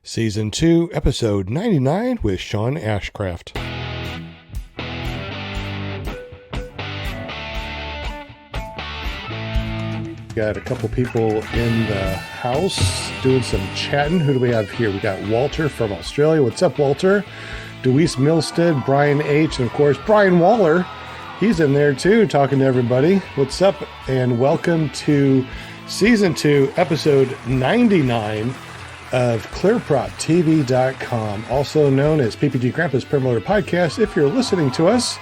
Season 2, Episode 99 with Sean Ashcraft. Got a couple people in the house doing some chatting. Who do we have here? We got Walter from Australia. What's up, Walter? Deweese Milstead, Brian H., and of course, Brian Waller. He's in there too, talking to everybody. What's up, and welcome to Season 2, Episode 99 of ClearPropTV.com, also known as PPG Grandpa's Paramotor Podcast, if you're listening to us.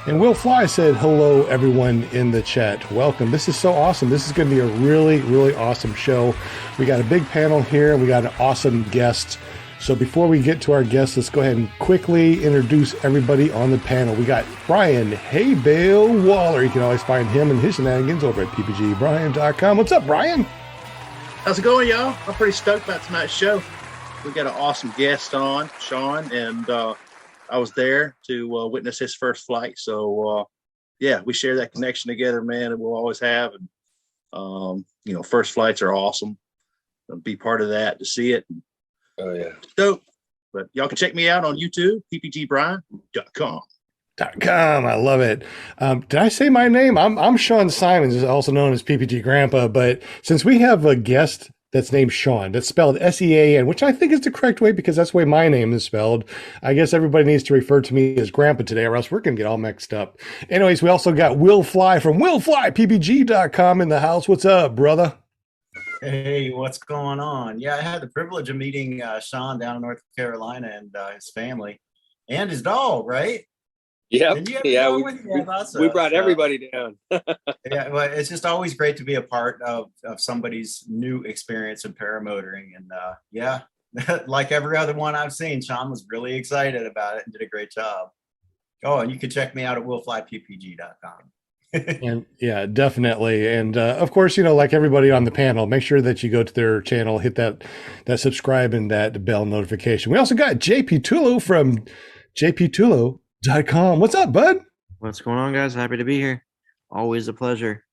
And Will Fly said, hello, everyone in the chat. Welcome. This is so awesome. This is going to be a really, really awesome show. We got a big panel here, and we got an awesome guest. So before we get to our guests, let's go ahead and quickly introduce everybody on the panel. We got Brian Haybale Waller. You can always find him and his shenanigans over at ppgbrian.com. What's up, Brian? How's it going, y'all? I'm pretty stoked about tonight's show. We got an awesome guest on, Sean, and I was there to witness his first flight. So, yeah, we share that connection together, man, and we'll always have. And, first flights are awesome. I'll be part of that to see it. Oh, yeah. Dope. But y'all can check me out on YouTube, ppgbrian.com. I love it. Did I say my name? I'm Sean Simons, also known as PPG Grandpa. But since we have a guest that's named Sean, that's spelled S-E-A-N, which I think is the correct way because that's the way my name is spelled, I guess everybody needs to refer to me as Grandpa today, or else we're going to get all mixed up. Anyways, we also got Will Fly from WillFlyPPG.com in the house. What's up, brother? Hey, what's going on? Yeah, I had the privilege of meeting Sean down in North Carolina and his family and his dog, right? Yep. Yeah, we brought everybody down. Yeah, but it's just always great to be a part of somebody's new experience in paramotoring. And yeah, like every other one I've seen, Sean was really excited about it and did a great job. Oh, and you can check me out at willflyppg.com. And yeah, definitely. And of course, like everybody on the panel, make sure that you go to their channel, hit that subscribe and that bell notification. We also got JP Tulo from jptulo.com. What's up, bud? What's going on, guys? Happy to be here. Always a pleasure.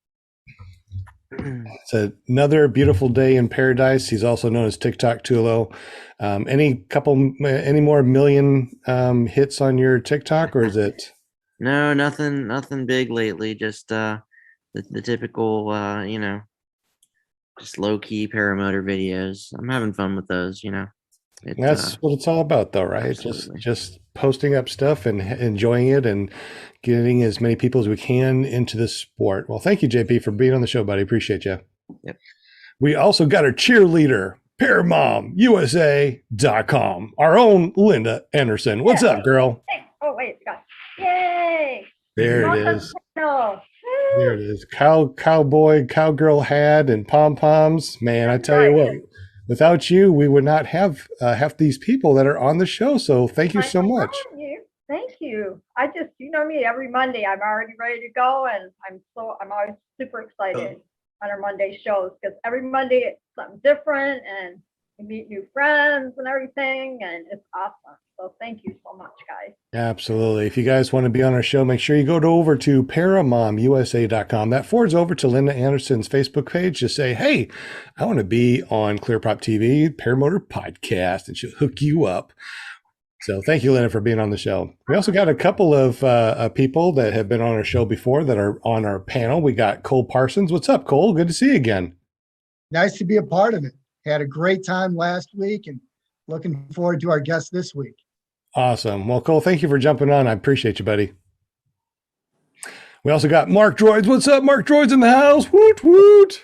It's another beautiful day in paradise. He's also known as TikTok Tulo. Any more million hits on your TikTok, or is it? No, nothing big lately. Just the typical, just low key paramotor videos. I'm having fun with those. That's what it's all about, though, right? Absolutely. Just posting up stuff and enjoying it and getting as many people as we can into the sport. Well, thank you, JP, for being on the show, buddy. Appreciate you. Yep. We also got our cheerleader, ParamomUSA.com, our own Linda Anderson. What's up, girl? Hey. Oh, wait, God. Yay! There it is. No. There it is. Cowboy, cowgirl hat, and pom-poms. Man, I tell you what, without you, we would not have half these people that are on the show. So thank you so much. Thank you. I just, you know me, every Monday I'm already ready to go, and I'm always super excited on our Monday shows because every Monday it's something different and you meet new friends and everything, and it's awesome. So thank you so much, guys. Absolutely. If you guys want to be on our show, make sure you go over to ParamomUSA.com. That forwards over to Linda Anderson's Facebook page. Just say, hey, I want to be on ClearProp TV, Paramotor Podcast, and she'll hook you up. So thank you, Linda, for being on the show. We also got a couple of people that have been on our show before that are on our panel. We got Cole Parsons. What's up, Cole? Good to see you again. Nice to be a part of it. Had a great time last week and looking forward to our guest this week. Awesome. Well, Cole, thank you for jumping on. I appreciate you, buddy. We also got Mark Droids. What's up, Mark Droids in the house? Woot, woot.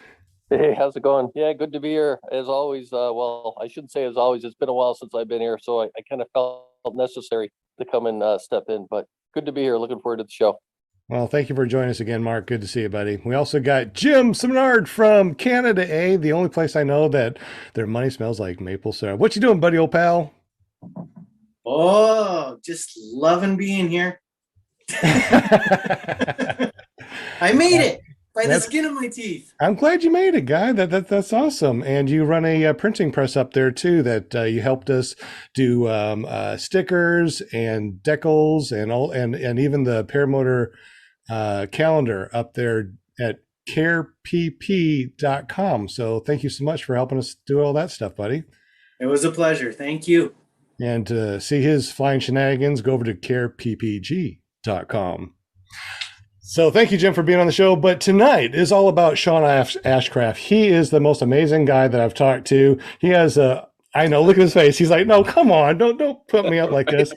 Hey, how's it going? Yeah, good to be here. As always, well, I shouldn't say as always. It's been a while since I've been here, so I kind of felt necessary to come and step in. But good to be here. Looking forward to the show. Well, thank you for joining us again, Mark. Good to see you, buddy. We also got Jim Seminard from Canada, the only place I know that their money smells like maple syrup. What you doing, buddy, old pal? Oh, just loving being here. I made it by the skin of my teeth. I'm glad you made it, guy. That's awesome. And you run a printing press up there too. That you helped us do stickers and decals and even the paramotor calendar up there at carepp.com. So thank you so much for helping us do all that stuff, buddy. It was a pleasure. Thank you. And to see his flying shenanigans, go over to careppg.com. So thank you, Jim, for being on the show. But tonight is all about Sean Ashcraft. He is the most amazing guy that I've talked to. He has a, I know, look at his face. He's like, no, come on, don't put me up like this.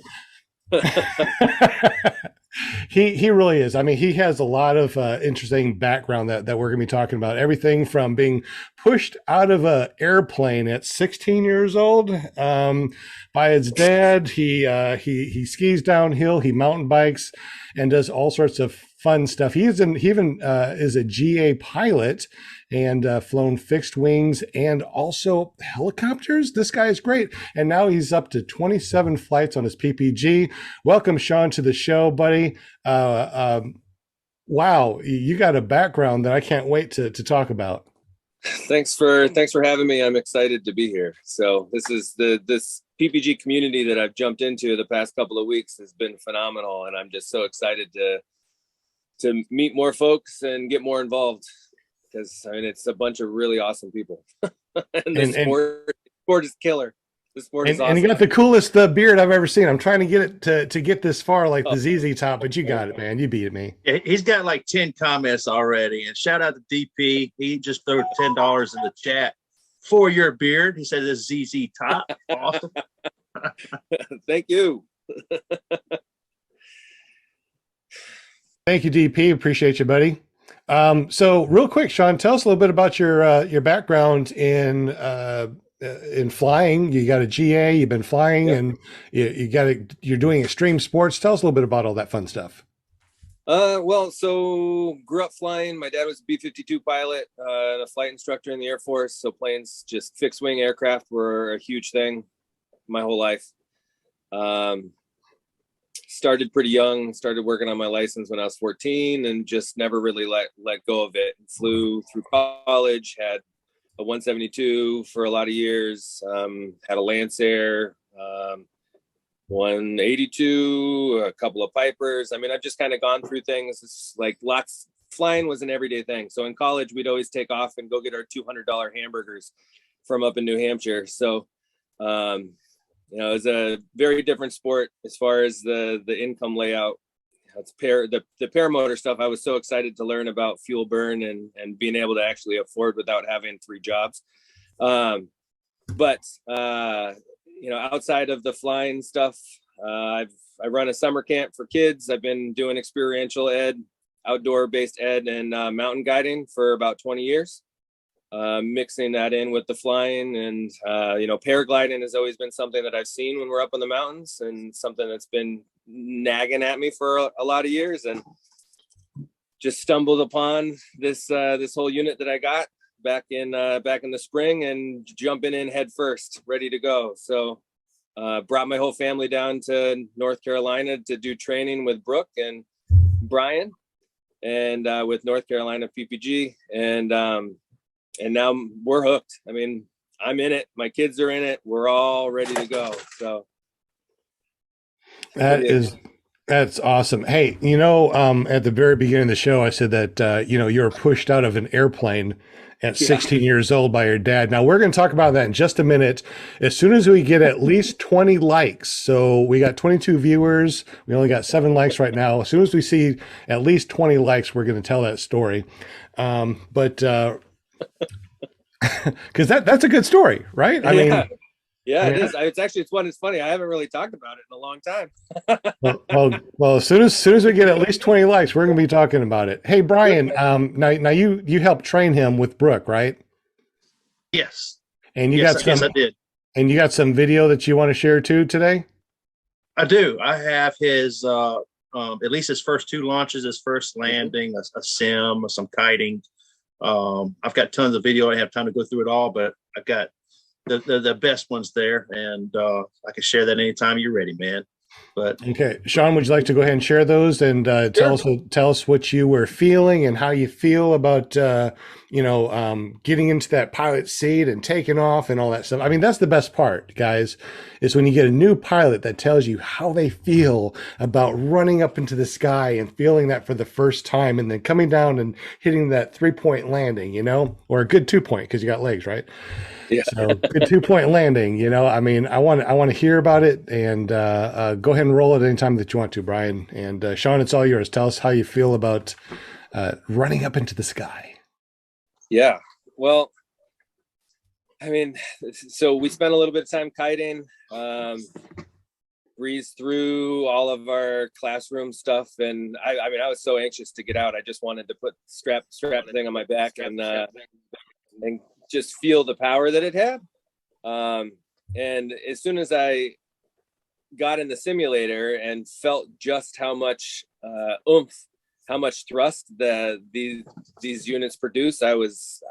He really is. I mean, he has a lot of interesting background that we're going to be talking about. Everything from being pushed out of an airplane at 16 years old by his dad. He skis downhill, he mountain bikes, and does all sorts of fun stuff. He even is a GA pilot and flown fixed wings and also helicopters. This guy is great. And now he's up to 27 flights on his PPG. Welcome, Sean, to the show, buddy. Wow, you got a background that I can't wait to talk about. Thanks for having me. I'm excited to be here. So this is this PPG community that I've jumped into the past couple of weeks has been phenomenal, and I'm just so excited to meet more folks and get more involved, because I mean it's a bunch of really awesome people. And the sport is killer. The sport is awesome. And you got the coolest beard I've ever seen. I'm trying to get it to get this far, like the ZZ Top, but you got it, man. You beat me. He's got like 10 comments already. And shout out to DP. He just threw $10 in the chat for your beard. He said it's ZZ Top. Awesome. Thank you. Thank you, DP. Appreciate you, buddy. So real quick, Sean, tell us a little bit about your background in flying. You got a GA, you've been flying, and you're doing extreme sports. Tell us a little bit about all that fun stuff. Well, so grew up flying. My dad was a B-52 pilot, and a flight instructor in the Air Force. So planes, just fixed wing aircraft, were a huge thing my whole life. Started pretty young, started working on my license when I was 14, and just never really let go of it. Flew through college, had a 172 for a lot of years, had a Lancer, 182, a couple of Pipers. I mean, I've just kind of gone through things. It's like flying was an everyday thing. So in college, we'd always take off and go get our $200 hamburgers from up in New Hampshire. So, you know, it's a very different sport as far as the income layout. It's the paramotor stuff. I was so excited to learn about fuel burn and being able to actually afford without having 3 jobs. But you know, outside of the flying stuff, I run a summer camp for kids. I've been doing experiential ed, outdoor based ed, and mountain guiding for about 20 years. Mixing that in with the flying, and you know, paragliding has always been something that I've seen when we're up in the mountains, and something that's been nagging at me for a lot of years, and just stumbled upon this whole unit that I got back in the spring, and jumping in head first, ready to go. So brought my whole family down to North Carolina to do training with Brooke and Brian, and with North Carolina PPG, and now we're hooked. I mean, I'm in it. My kids are in it. We're all ready to go. So that's awesome. Hey, you know, at the very beginning of the show, I said that, you know, you were pushed out of an airplane at 16 years old by your dad. Now we're going to talk about that in just a minute. As soon as we get at least 20 likes. So we got 22 viewers. We only got 7 likes right now. As soon as we see at least 20 likes, we're going to tell that story. Because that's a good story, right? I mean, it is. It's funny. I haven't really talked about it in a long time. well, as soon as we get at least 20 likes, we're going to be talking about it. Hey, Brian, now you helped train him with Brooke, right? Yes. And you yes, I did. And you got some video that you want to share too today? I do. I have his at least his first 2 launches, his first landing, a sim, some kiting. I've got tons of video. I don't have time to go through it all, but I've got the best ones there, and I can share that anytime you're ready, man. But Okay, Sean, would you like to go ahead and share those and tell us what you were feeling and how you feel about getting into that pilot seat and taking off and all that stuff? I mean, that's the best part, guys, is when you get a new pilot that tells you how they feel about running up into the sky and feeling that for the first time, and then coming down and hitting that 3-point landing, or a good 2-point because you got legs, right? Yeah. So good 2-point landing, I mean, I want to hear about it, and go ahead and roll it anytime that you want to, Brian. And Sean, it's all yours. Tell us how you feel about running up into the sky. Yeah. Well, I mean, so we spent a little bit of time kiting, breezed through all of our classroom stuff. And I mean, I was so anxious to get out. I just wanted to put strap thing on my back and just feel the power that it had. And as soon as I got in the simulator and felt just how much oomph, how much thrust these units produce, I was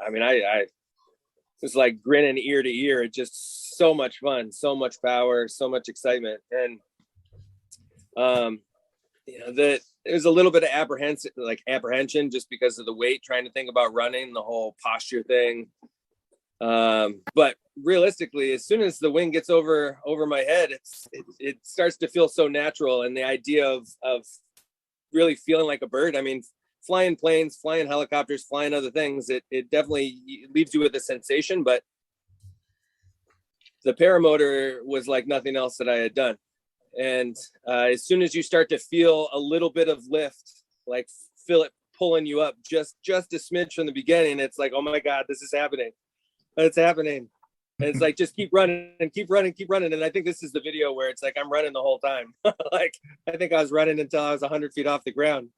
like grinning ear to ear. It's just so much fun, so much power, so much excitement. And that it was a little bit of apprehension just because of the weight, trying to think about running, the whole posture thing. But realistically, as soon as the wing gets over my head, it starts to feel so natural. And the idea of really feeling like a bird, I mean, flying planes, flying helicopters, flying other things, it definitely leaves you with a sensation. But the paramotor was like nothing else that I had done. And as soon as you start to feel a little bit of lift, like feel it pulling you up just a smidge from the beginning, it's like, oh my God, this is happening. It's happening. And it's like, just keep running and keep running. And I think this is the video where it's like, I'm running the whole time. Like, I think I was running until I was 100 feet off the ground.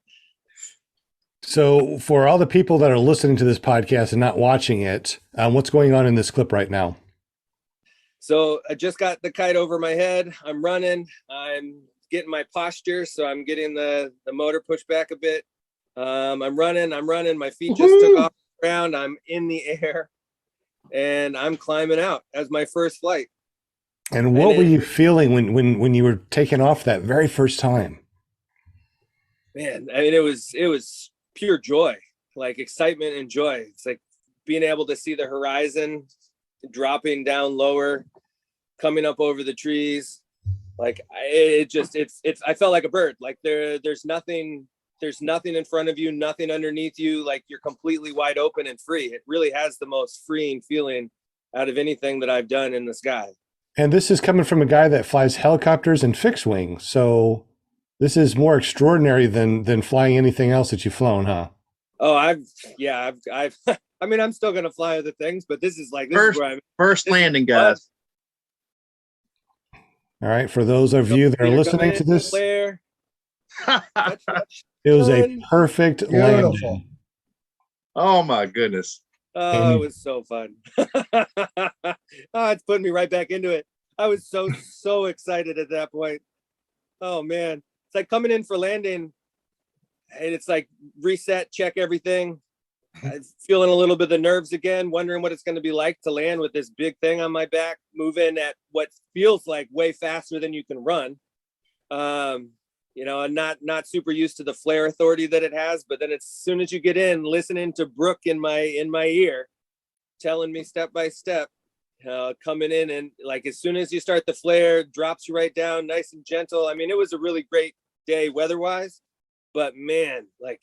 So for all the people that are listening to this podcast and not watching it, what's going on in this clip right now? So I just got the kite over my head. I'm running. I'm getting my posture. So I'm getting the motor pushed back a bit. I'm running. My feet just took off the ground. I'm in the air. And I'm climbing out as my first flight. And what were you feeling when you were taking off that very first time? Man, I mean, it was pure joy, like excitement and joy. It's like being able to see the horizon, dropping down lower, coming up over the trees. Like I felt like a bird. Like there's nothing in front of you, nothing underneath you. Like you're completely wide open and free. It really has the most freeing feeling out of anything that I've done in the sky. And this is coming from a guy that flies helicopters and fixed wing. So this is more extraordinary than flying anything else that you've flown, huh? Oh, I've I mean, I'm still going to fly other things, but this is where I'm first landing, guys. All right. For those of you that are listening to this, it was a perfect landing. Oh my goodness. Oh, it was so fun. It's putting me right back into it. I was so excited at that point. Oh man. It's like coming in for landing and it's like reset, check everything. I'm feeling a little bit of the nerves again, wondering what it's going to be like to land with this big thing on my back, moving at what feels like way faster than you can run. I'm not super used to the flare authority that it has, but then as soon as you get in, listening to Brooke in my ear, telling me step by step, coming in, and like as soon as you start the flare, drops you right down, nice and gentle. I mean, it was a really great day weather-wise, but man, like,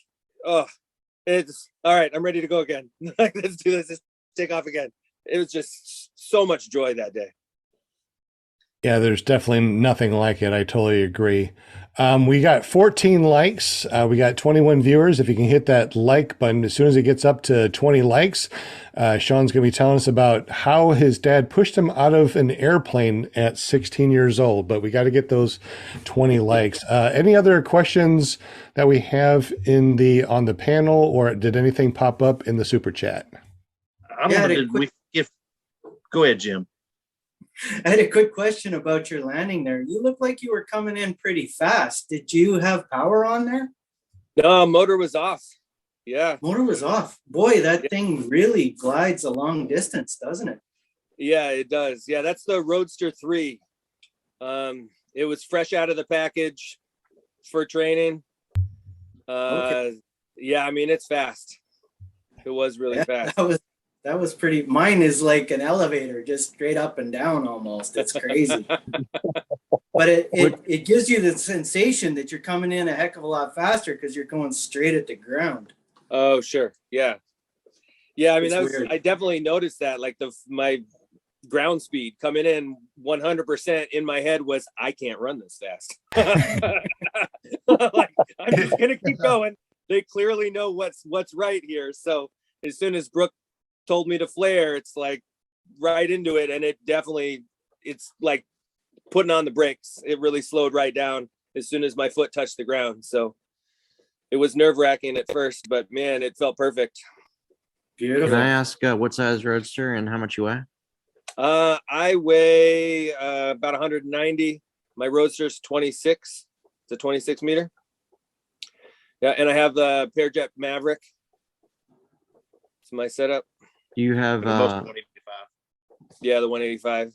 it's all right. I'm ready to go again. Like, let's do this. Let's take off again. It was just so much joy that day. Yeah, there's definitely nothing like it. I totally agree. We got 14 likes. We got 21 viewers. If you can hit that like button, as soon as it gets up to 20 likes, Sean's going to be telling us about how his dad pushed him out of an airplane at 16 years old. But we got to get those 20 likes. Any other questions that we have on the panel, or did anything pop up in the super chat? Go ahead, Jim. I had a quick question about your landing there. You look like you were coming in pretty fast. Did you have power on there? No, motor was off. Yeah. Motor was off. Boy, that thing really glides a long distance, doesn't it? Yeah, it does. Yeah, that's the Roadster 3. It was fresh out of the package for training. Okay. Yeah, I mean, it's fast. It was really fast. That was pretty. Mine is like an elevator, just straight up and down almost. It's crazy. But it gives you the sensation that you're coming in a heck of a lot faster because you're going straight at the ground. Oh, sure. Yeah. Yeah, I mean, It's weird. I definitely noticed that. Like my ground speed coming in 100% in my head was, I can't run this fast. Like, I'm just gonna keep going. They clearly know what's right here. So as soon as Brooke told me to flare, it's like right into it, and it's like putting on the brakes. It really slowed right down as soon as my foot touched the ground. So it was nerve-wracking at first, but man, it felt perfect. Beautiful. Can I ask what size roadster and how much you weigh? I weigh about 190. My roadster's 26. It's a 26 meter. Yeah, and I have the Pearjet Maverick. It's my setup. Do you have For the most 185. Yeah, the 185.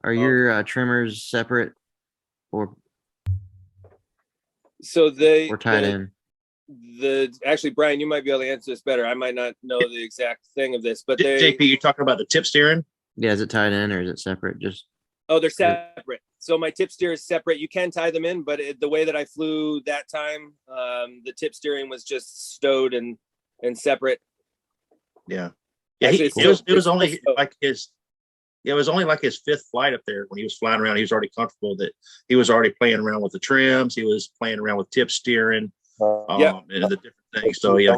are your trimmers separate or So they tied in? Actually, Brian, you might be able to answer this better. I might not know the exact thing of this, but JP, you're talking about the tip steering? Yeah, is it tied in or is it separate? Just they're separate. So my tip steer is separate. You can tie them in, but the way that I flew that time, the tip steering was just stowed and separate. Yeah. Actually, It was only like his fifth flight up there when he was flying around. He was already comfortable that he was already playing around with the trims. He was playing around with tip steering, and the different things. So yeah,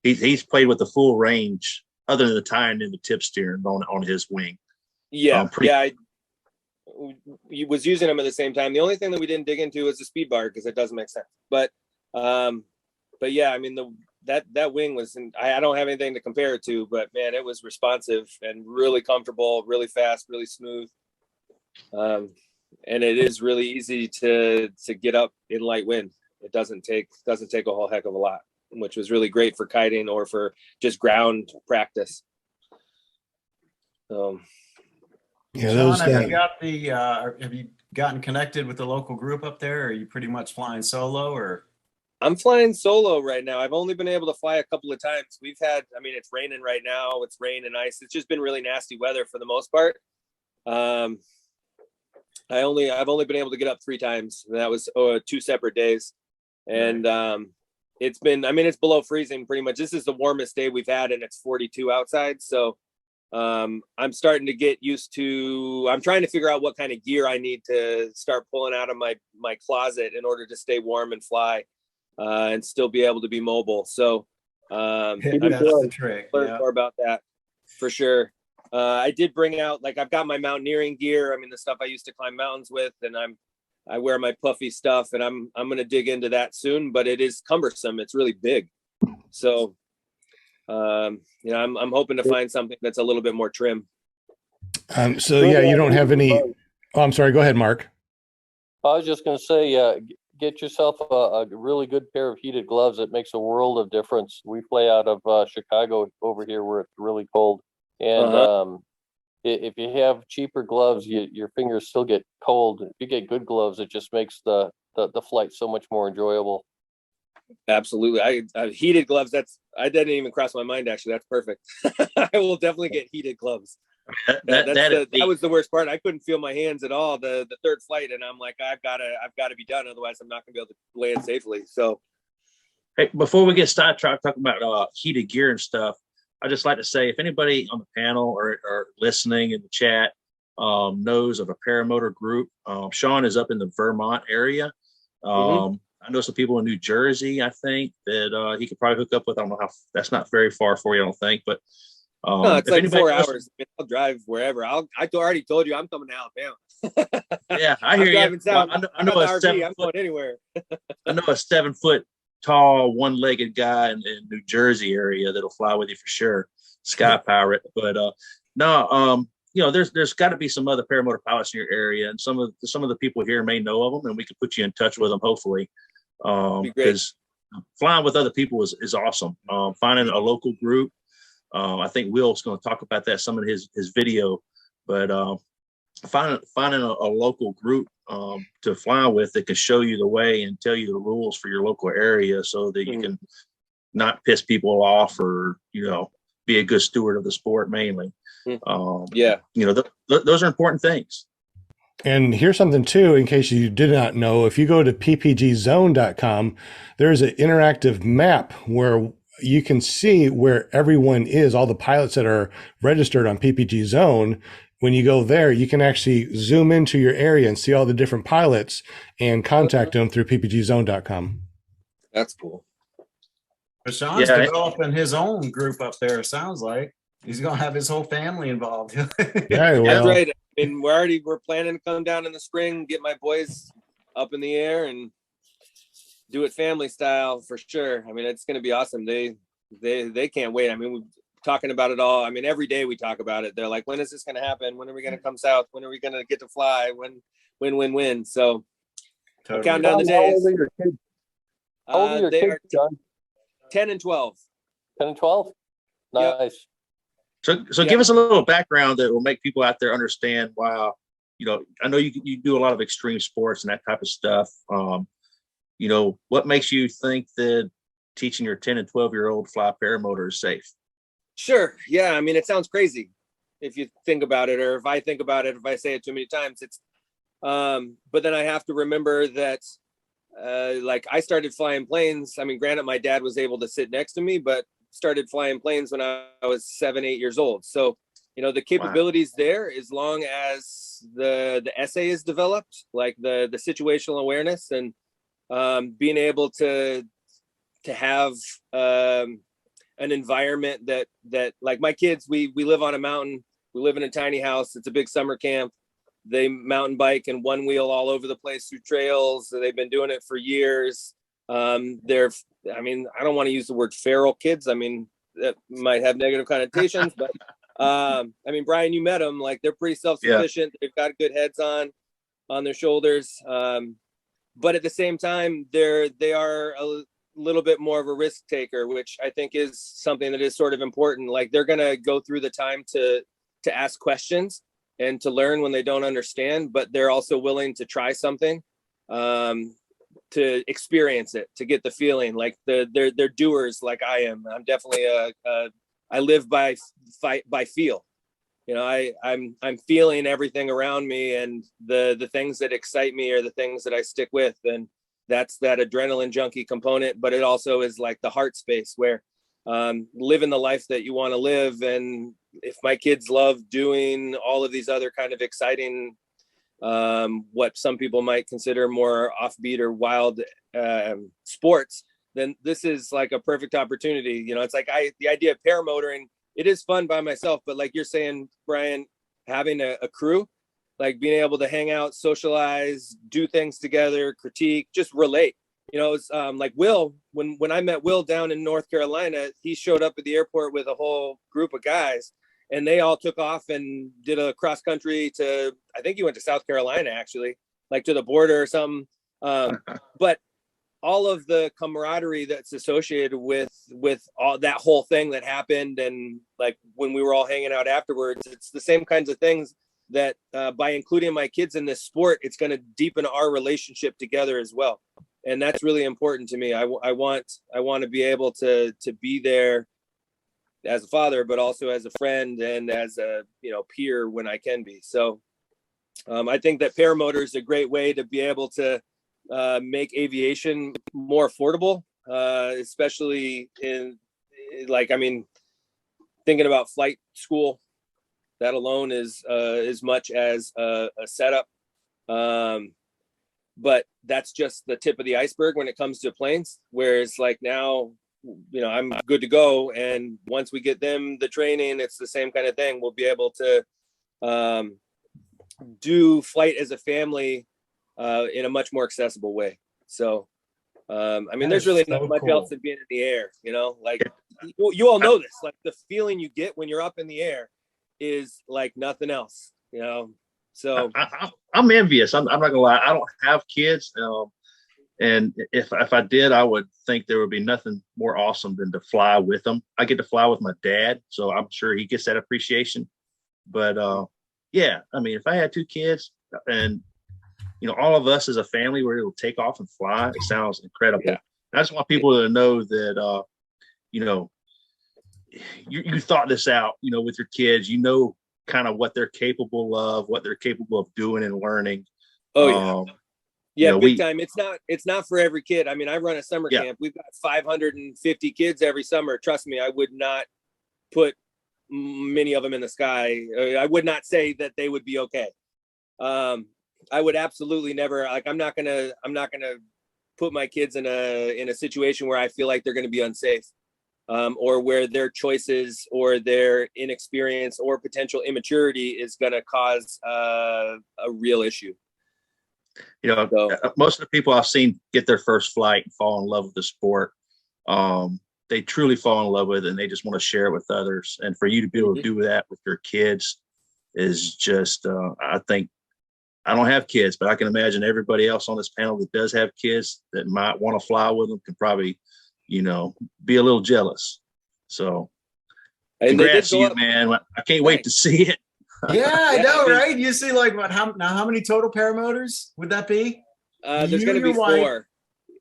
he's played with the full range other than the tying in the tip steering on his wing. Yeah. I was using them at the same time. The only thing that we didn't dig into is the speed bar because it doesn't make sense. But yeah, I mean that wing was, I don't have anything to compare it to, but man, it was responsive and really comfortable, really fast, really smooth. And it is really easy to get up in light wind. It doesn't take a whole heck of a lot, which was really great for kiting or for just ground practice. Yeah, Sean, have you gotten connected with the local group up there? Or are you pretty much flying solo or? I'm flying solo right now. I've only been able to fly a couple of times. It's raining right now. It's rain and ice. It's just been really nasty weather for the most part. I've only been able to get up 3 times. And that was 2 separate days. And it's below freezing pretty much. This is the warmest day we've had, and it's 42 outside. So I'm starting to get used to, I'm trying to figure out what kind of gear I need to start pulling out of my closet in order to stay warm and fly. And still be able to be mobile. So That's the trick. Learn more about that for sure. I did bring out, like, I've got my mountaineering gear. I mean, the stuff I used to climb mountains with, and I wear my puffy stuff, and I'm going to dig into that soon, but it is cumbersome. It's really big. So, I'm hoping to find something that's a little bit more trim. So yeah, you don't have any, I'm sorry, go ahead, Mark. I was just going to say, get yourself a really good pair of heated gloves. It makes a world of difference. We fly out of Chicago over here where it's really cold. And if you have cheaper gloves, your fingers still get cold. If you get good gloves, it just makes the flight so much more enjoyable. Absolutely. I heated gloves. I didn't even cross my mind. Actually, that's perfect. I will definitely get heated gloves. That was the worst part. I couldn't feel my hands at all the third flight, and I'm like, I've got to be done, otherwise I'm not gonna be able to land safely. So, hey, before we get started talking about heated gear and stuff, I just like to say, if anybody on the panel or listening in the chat knows of a paramotor group, Sean is up in the Vermont area. I know some people in New Jersey, I think, that he could probably hook up with. I don't know how, that's not very far for you, I don't think, but no, it's like 4 hours. I'll drive wherever. I already told you I'm coming to Alabama. Yeah, I hear you. South. I know I'm going anywhere. I know a 7 foot tall, one-legged guy in the New Jersey area that'll fly with you for sure. Sky Pirate. But there's got to be some other paramotor pilots in your area, and some of the people here may know of them, and we can put you in touch with them, hopefully. Because flying with other people is awesome. Finding a local group. I think Will's going to talk about that some in his video, but finding a local group to fly with that can show you the way and tell you the rules for your local area, so that you can not piss people off, or be a good steward of the sport mainly. Those are important things. And here's something too, in case you did not know, if you go to ppgzone.com, there's an interactive map where you can see where everyone is, all the pilots that are registered on PPG Zone. When you go there, you can actually zoom into your area and see all the different pilots and contact them through ppgzone.com. That's cool. But Sean's developing his own group up there, it sounds like. He's going to have his whole family involved. Yeah, well, that's right. I mean, we're planning to come down in the spring, get my boys up in the air and do it family style for sure. I mean, it's going to be awesome. They can't wait. I mean, we're talking about it all. I mean, every day we talk about it. They're like, when is this going to happen? When are we going to come south? When are we going to get to fly? When? So totally. Count down the days. How old are your kids, John? 10 and 12. 10 and 12? Nice. So give us a little background that will make people out there understand. Wow, I know you do a lot of extreme sports and that type of stuff. What makes you think that teaching your 10 and 12-year-old fly paramotor is safe? Sure. Yeah. I mean, it sounds crazy if you think about it, or if I think about it, if I say it too many times, it's, but then I have to remember that, like I started flying planes. I mean, granted, my dad was able to sit next to me, but started flying planes when I was 7-8 years old. So, the capabilities there, as long as the essay is developed, like the situational awareness and being able to have an environment that like my kids, we live on a mountain, we live in a tiny house. It's a big summer camp. They mountain bike and one wheel all over the place through trails. They've been doing it for years. I mean, I don't want to use the word feral kids. I mean, that might have negative connotations, but I mean, Brian, you met them, like they're pretty self-sufficient. Yeah. They've got good heads on their shoulders. But at the same time, they are a little bit more of a risk taker, which I think is something that is sort of important. Like they're going to go through the time to ask questions and to learn when they don't understand, but they're also willing to try something. To experience it, to get the feeling. Like they're doers like I am. I'm definitely I live by feel. I'm feeling everything around me, and the things that excite me are the things that I stick with, and that's that adrenaline junkie component. But it also is like the heart space where living the life that you want to live. And if my kids love doing all of these other kind of exciting what some people might consider more offbeat or wild sports, then this is like a perfect opportunity. It's like the idea of paramotoring, it is fun by myself, but like you're saying, Brian, having a crew, like being able to hang out, socialize, do things together, critique, just relate. It's like Will, when I met Will down in North Carolina, he showed up at the airport with a whole group of guys. And they all took off and did a cross country to, I think he went to South Carolina, actually, like to the border or something. But all of the camaraderie that's associated with all that whole thing that happened. And like when we were all hanging out afterwards, it's the same kinds of things that by including my kids in this sport, it's going to deepen our relationship together as well. And that's really important to me. I want to be able to be there as a father, but also as a friend and as a peer when I can be. So I think that paramotor is a great way to be able to make aviation more affordable, especially in thinking about flight school. That alone is as much as a setup, but that's just the tip of the iceberg when it comes to planes. Whereas like now, I'm good to go. And once we get them the training, it's the same kind of thing. We'll be able to do flight as a family in a much more accessible way. So, there's really not much else than being in the air, like you all know this, like the feeling you get when you're up in the air is like nothing else, so I'm envious. I'm not gonna lie. I don't have kids. And if I did, I would think there would be nothing more awesome than to fly with them. I get to fly with my dad, so I'm sure he gets that appreciation. But yeah, I mean, if I had 2 kids and, you know, all of us as a family were able to take off and fly, it sounds incredible. Yeah. I just want people to know that, you know, you thought this out, you know, with your kids, you know, kind of what they're capable of, what they're capable of doing and learning. Oh yeah. Yeah, you know, big time. It's not for every kid. I mean, I run a summer Yeah. camp. We've got 550 kids every summer. Trust me, I would not put many of them in the sky. I would not say that they would be okay. I would absolutely never, like, I'm not gonna put my kids in a situation where I feel like they're gonna be unsafe, or where their choices or their inexperience or potential immaturity is gonna cause a real issue. You know, So, most of the people I've seen get their first flight and fall in love with the sport. They truly fall in love with it and they just want to share it with others. And for you to be able to do that with your kids is just, I think, I don't have kids, but I can imagine everybody else on this panel that does have kids that might want to fly with them can probably, you know, be a little jealous. So congrats to you, man. I can't wait to see it. Yeah, I know, right? You see, like, how many total paramotors would that be? There's going to be 4.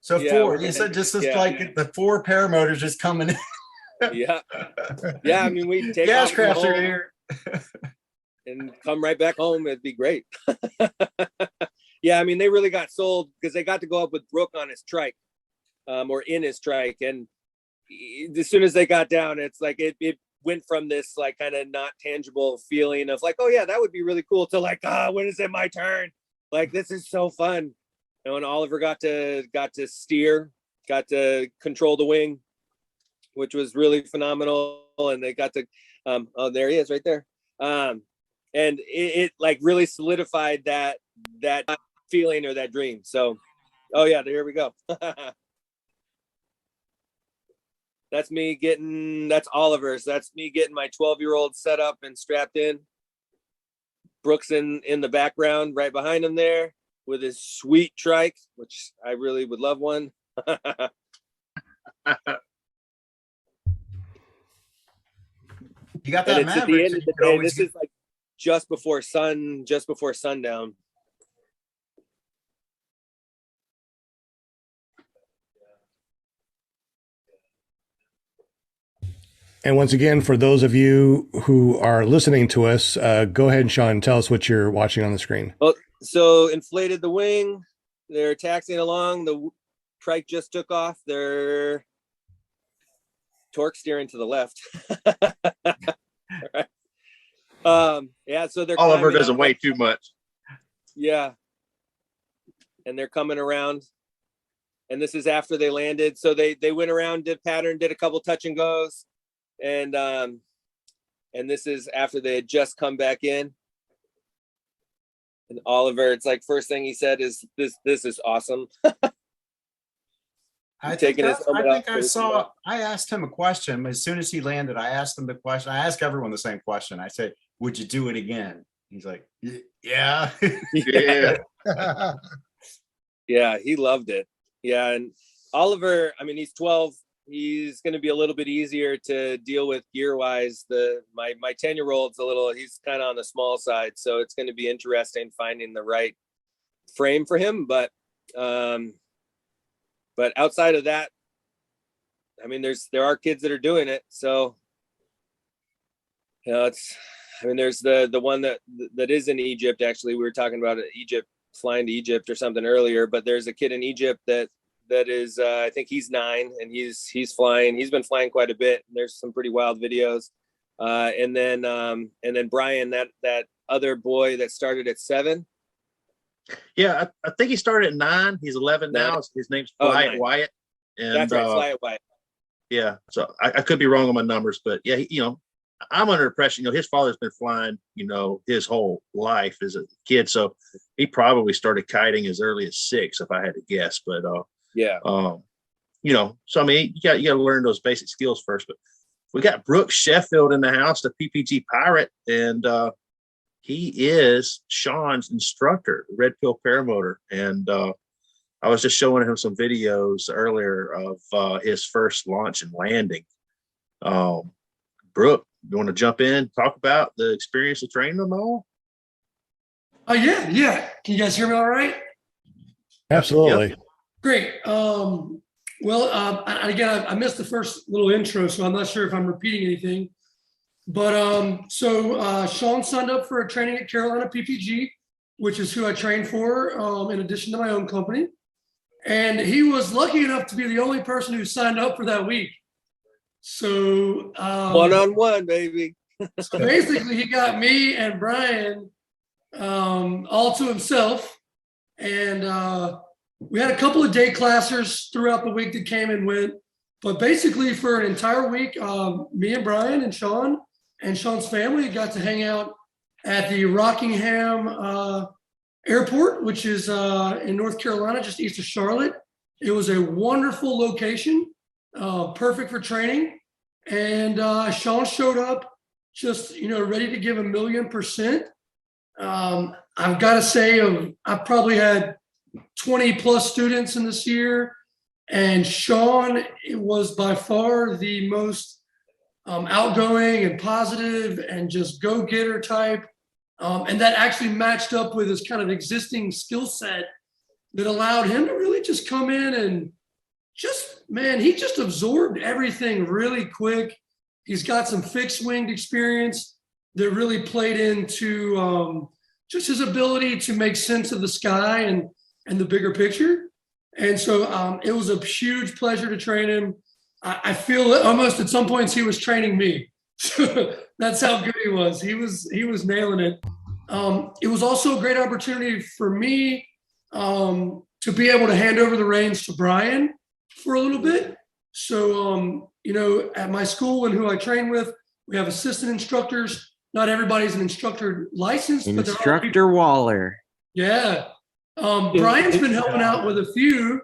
So Yeah, 4. You said just like the 4 paramotors just coming in. Yeah. I mean, we take off from Ashcraft are home here and come right back home. It'd be great. Yeah, I mean, they really got sold because they got to go up with Brooke on his trike, or in his trike, and as soon as they got down, it's like it went from this like kind of not tangible feeling of like, oh yeah, that would be really cool, to like, when is it my turn? Like, this is so fun. And when Oliver got to steer, got to control the wing, which was really phenomenal, and they got to oh, there he is right there. And it like really solidified that feeling or that dream. So, oh yeah, here we go. That's Oliver's. That's me getting my 12-year-old set up and strapped in. Brooks in the background right behind him there with his sweet trike, which I really would love one. You got that, and it's at the end of the day. This is like just before sundown. And once again, for those of you who are listening to us, go ahead, Sean, tell us what you're watching on the screen. Well, so inflated the wing. They're taxiing along. The trike just took off. They're torque steering to the left. Right. Yeah, so they're Oliver doesn't weigh too much. Yeah. And they're coming around. And this is after they landed. So they went around, did a couple touch and goes. And this is after they had just come back in. And Oliver, it's like first thing he said is this is awesome. I asked him a question as soon as he landed. I asked him the question. I ask everyone the same question. I said, "Would you do it again?" He's like, "Yeah." Yeah. Yeah, he loved it. Yeah, and Oliver, I mean, he's 12. He's going to be a little bit easier to deal with gear wise. My 10-year-old's he's kind of on the small side, so it's going to be interesting finding the right frame for him. But outside of that, I mean, there are kids that are doing it. So, you know, there's the one that is in Egypt. Actually, we were talking about Egypt, flying to Egypt or something earlier, but there's a kid in Egypt that is I think he's 9 and he's flying. He's been flying quite a bit. There's some pretty wild videos. And then Brian, that other boy that started at 7. Yeah, I think he started at 9. He's 11 now. His name's Wyatt. And that's right, Wyatt Wyatt. Yeah, so I could be wrong on my numbers, but yeah, I'm under impression, his father's been flying, his whole life as a kid. So he probably started kiting as early as 6, if I had to guess. But yeah, so I mean, you got to learn those basic skills first. But we got Brooks Sheffield in the house, the PPG Pirate, and he is Sean's instructor, Red Pill Paramotor. And I was just showing him some videos earlier of his first launch and landing. Brooke, you want to jump in, talk about the experience of training them all? Yeah. Can you guys hear me all right? Absolutely. Great. Again, I missed the first little intro, so I'm not sure if I'm repeating anything. But Sean signed up for a training at Carolina PPG, which is who I train for, in addition to my own company. And he was lucky enough to be the only person who signed up for that week. So one-on-one, baby. So basically, he got me and Brian all to himself. And we had a couple of day classers throughout the week that came and went. But basically, for an entire week, me and Brian and Sean and Sean's family got to hang out at the Rockingham Airport, which is in North Carolina, just east of Charlotte. It was a wonderful location, perfect for training. And Sean showed up just, ready to give 1,000,000%. I've got to say, I've probably had 20 plus students in this year. And Sean was by far the most outgoing and positive and just go-getter type. And that actually matched up with his kind of existing skill set that allowed him to really just come in and he just absorbed everything really quick. He's got some fixed winged experience that really played into just his ability to make sense of the sky and the bigger picture. And so it was a huge pleasure to train him. I feel almost at some points he was training me. That's how good he was. He was nailing it. It was also a great opportunity for me to be able to hand over the reins to Brian for a little bit. So, at my school and who I train with, we have assistant instructors. Not everybody's an instructor licensed, but Instructor Waller. Yeah. Brian's been helping out with a few,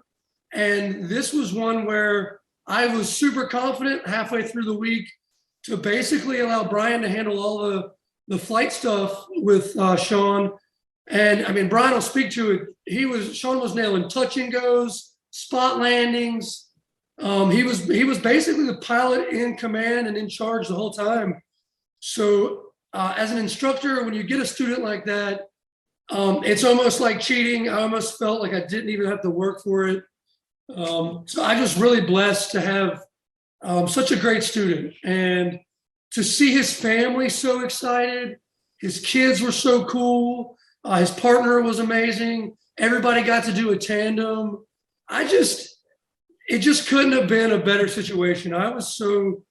and this was one where I was super confident halfway through the week to basically allow Brian to handle all the flight stuff with Sean. And I mean, Brian will speak to it. Sean was nailing touch and goes, spot landings. He was basically the pilot in command and in charge the whole time. So as an instructor, when you get a student like that, it's almost like cheating. I almost felt like I didn't even have to work for it. So I'm just really blessed to have such a great student, and to see his family so excited. His kids were so cool. His partner was amazing. Everybody got to do a tandem. It just couldn't have been a better situation. I was so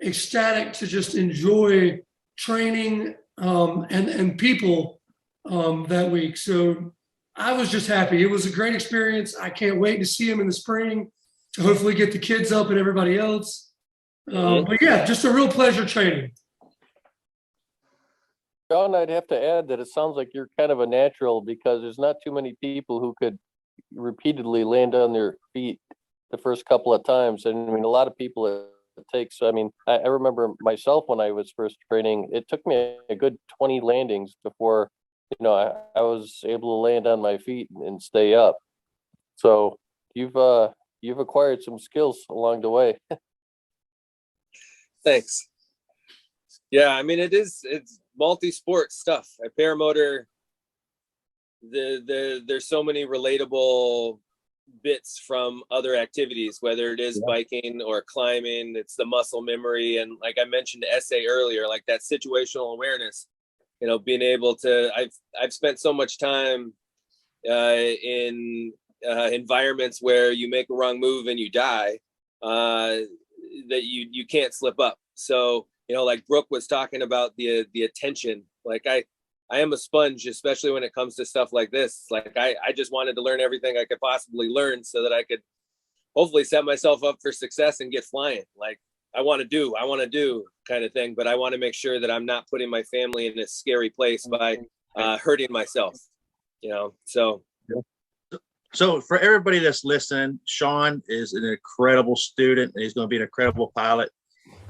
ecstatic to just enjoy training and people that week. So I was just happy. It was a great experience. I can't wait to see him in the spring to hopefully get the kids up and everybody else. But yeah, just a real pleasure training. John, I'd have to add that it sounds like you're kind of a natural, because there's not too many people who could repeatedly land on their feet the first couple of times. And I mean, a lot of people it takes. I mean, I remember myself when I was first training, it took me a good 20 landings before, I was able to land on my feet and stay up. So you've acquired some skills along the way. Thanks. Yeah, I mean, it's multi-sport stuff. At paramotor, there's so many relatable bits from other activities, whether it is biking or climbing. It's the muscle memory, and like I mentioned essay earlier, like that situational awareness. Being able to. I've spent so much time in environments where you make a wrong move and you die, that you can't slip up. So like Brooke was talking about the attention. Like I am a sponge, especially when it comes to stuff like this. Like I just wanted to learn everything I could possibly learn so that I could hopefully set myself up for success and get flying. Like I want to do kind of thing, but I want to make sure that I'm not putting my family in a scary place by hurting myself, So for everybody that's listening, Sean is an incredible student, and he's going to be an incredible pilot.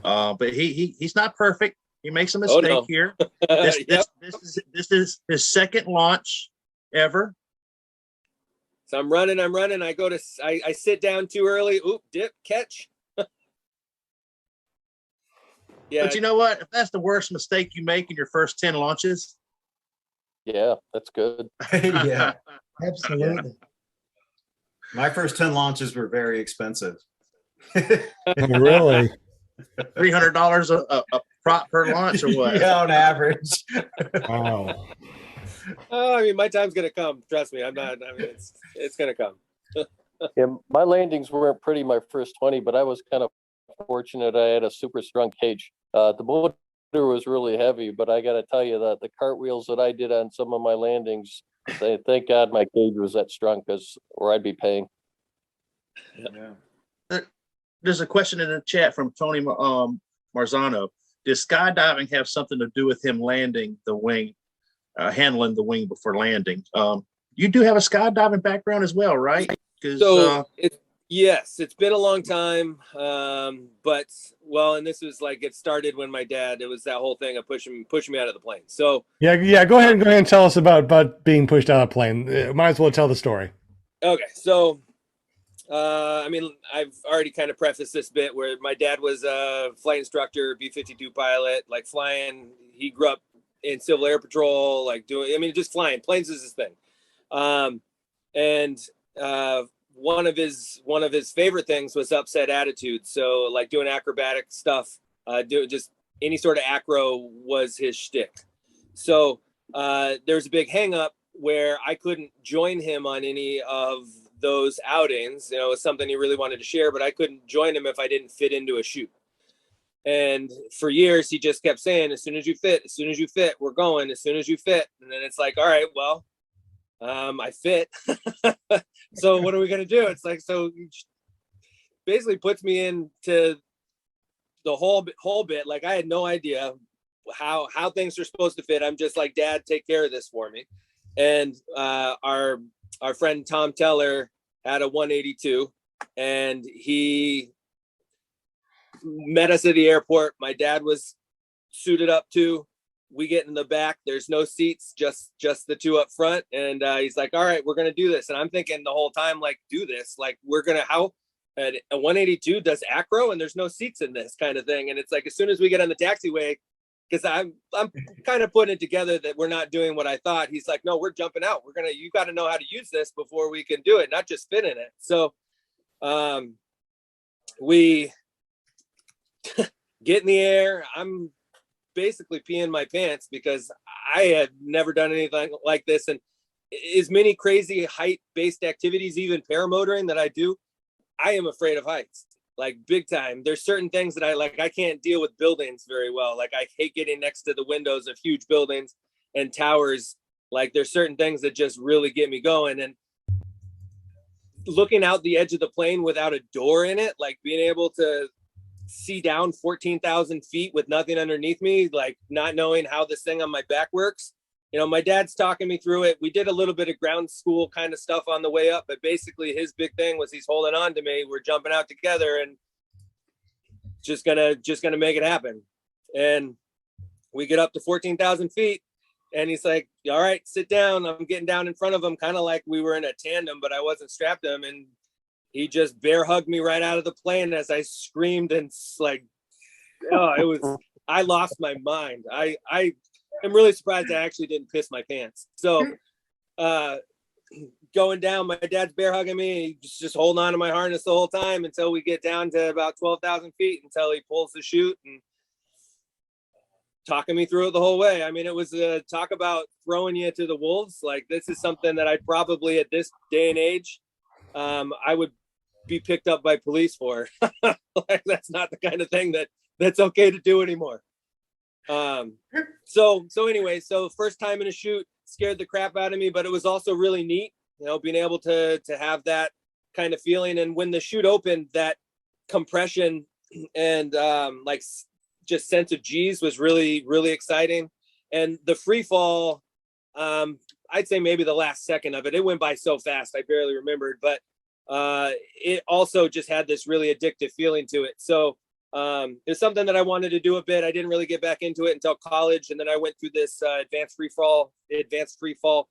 But he's not perfect. He makes a mistake here. This is his second launch ever. So I'm running. I sit down too early. Oop, dip, catch. Yeah. But you know what? If that's the worst mistake you make in your first 10 launches, Yeah, that's good. Yeah. Absolutely. My first 10 launches were very expensive. Really? $300 a prop per launch or what? Yeah, on average. Wow. Oh, I mean, my time's gonna come. Trust me. I mean, it's gonna come. Yeah, my landings weren't pretty my first 20, but I was kind of fortunate. I had a super strong cage. The motor was really heavy, but I got to tell you that the cartwheels that I did on some of my landings, thank God my cage was that strong, or I'd be paying. Yeah. There's a question in the chat from Tony Marzano. Does skydiving have something to do with him landing the wing, handling the wing before landing? You do have a skydiving background as well, right? So yes, it's been a long time. But and this was like, it started when my dad, it was that whole thing of pushing me out of the plane. So Yeah. Go ahead and tell us about being pushed out of a plane. Might as well tell the story. okay, so I mean, I've already kind of prefaced this bit where my dad was a flight instructor, B-52 pilot, like flying. He grew up in Civil Air Patrol, like just flying. Planes is his thing. One of his favorite things was upset attitude. So like doing acrobatic stuff, do just any sort of acro was his shtick. So there's a big hang up where I couldn't join him on any of those outings. You know, it was something he really wanted to share, but I couldn't join him if I didn't fit into a chute. And for years, he just kept saying, as soon as you fit, we're going, as soon as you fit. And then it's like, all right, well, I fit. So what are we going to do? It's like, so basically puts me into the whole bit. Like I had no idea how things are supposed to fit. I'm just like, Dad, take care of this for me. And our friend Tom Teller had a 182 and he met us at the airport. My dad was suited up too. We get in the back. There's no seats, just the two up front. And he's like, all right, we're going to do this. And I'm thinking the whole time, like, do this. Like, we're going to, how a 182 does acro and there's no seats in this kind of thing. And it's like, as soon as we get on the taxiway, because I'm kind of putting it together that we're not doing what I thought. He's like, no, we're jumping out. You got to know how to use this before we can do it, not just fit in it. So we get in the air. I'm basically peeing my pants because I had never done anything like this. And as many crazy height-based activities, even paramotoring that I do, I am afraid of heights, like big time. There's certain things that I can't deal with buildings very well. Like I hate getting next to the windows of huge buildings and towers. Like there's certain things that just really get me going. And looking out the edge of the plane without a door in it, like being able to see down 14,000 feet with nothing underneath me, like not knowing how this thing on my back works. You know, my dad's talking me through it. We did a little bit of ground school kind of stuff on the way up, but basically his big thing was he's holding on to me. We're jumping out together and just gonna make it happen. And we get up to 14,000 feet and he's like, all right, sit down. I'm getting down in front of him, kind of like we were in a tandem, but I wasn't strapped to him. And he just bear hugged me right out of the plane as I screamed and like, I lost my mind. I'm really surprised I actually didn't piss my pants. So going down, my dad's bear hugging me, just holding on to my harness the whole time until we get down to about 12,000 feet until he pulls the chute and talking me through it the whole way. I mean, it was talk about throwing you to the wolves. Like this is something that I probably at this day and age, I would be picked up by police for. Like that's not the kind of thing that's okay to do anymore. So anyway, first time in a chute scared the crap out of me, but it was also really neat, you know, being able to have that kind of feeling. And when the chute opened, that compression and like just sense of G's was really, really exciting. And the free fall, I'd say maybe the last second of it went by so fast I barely remembered, but it also just had this really addictive feeling to it. So it's something that I wanted to do a bit. I didn't really get back into it until college. And then I went through this advanced free fall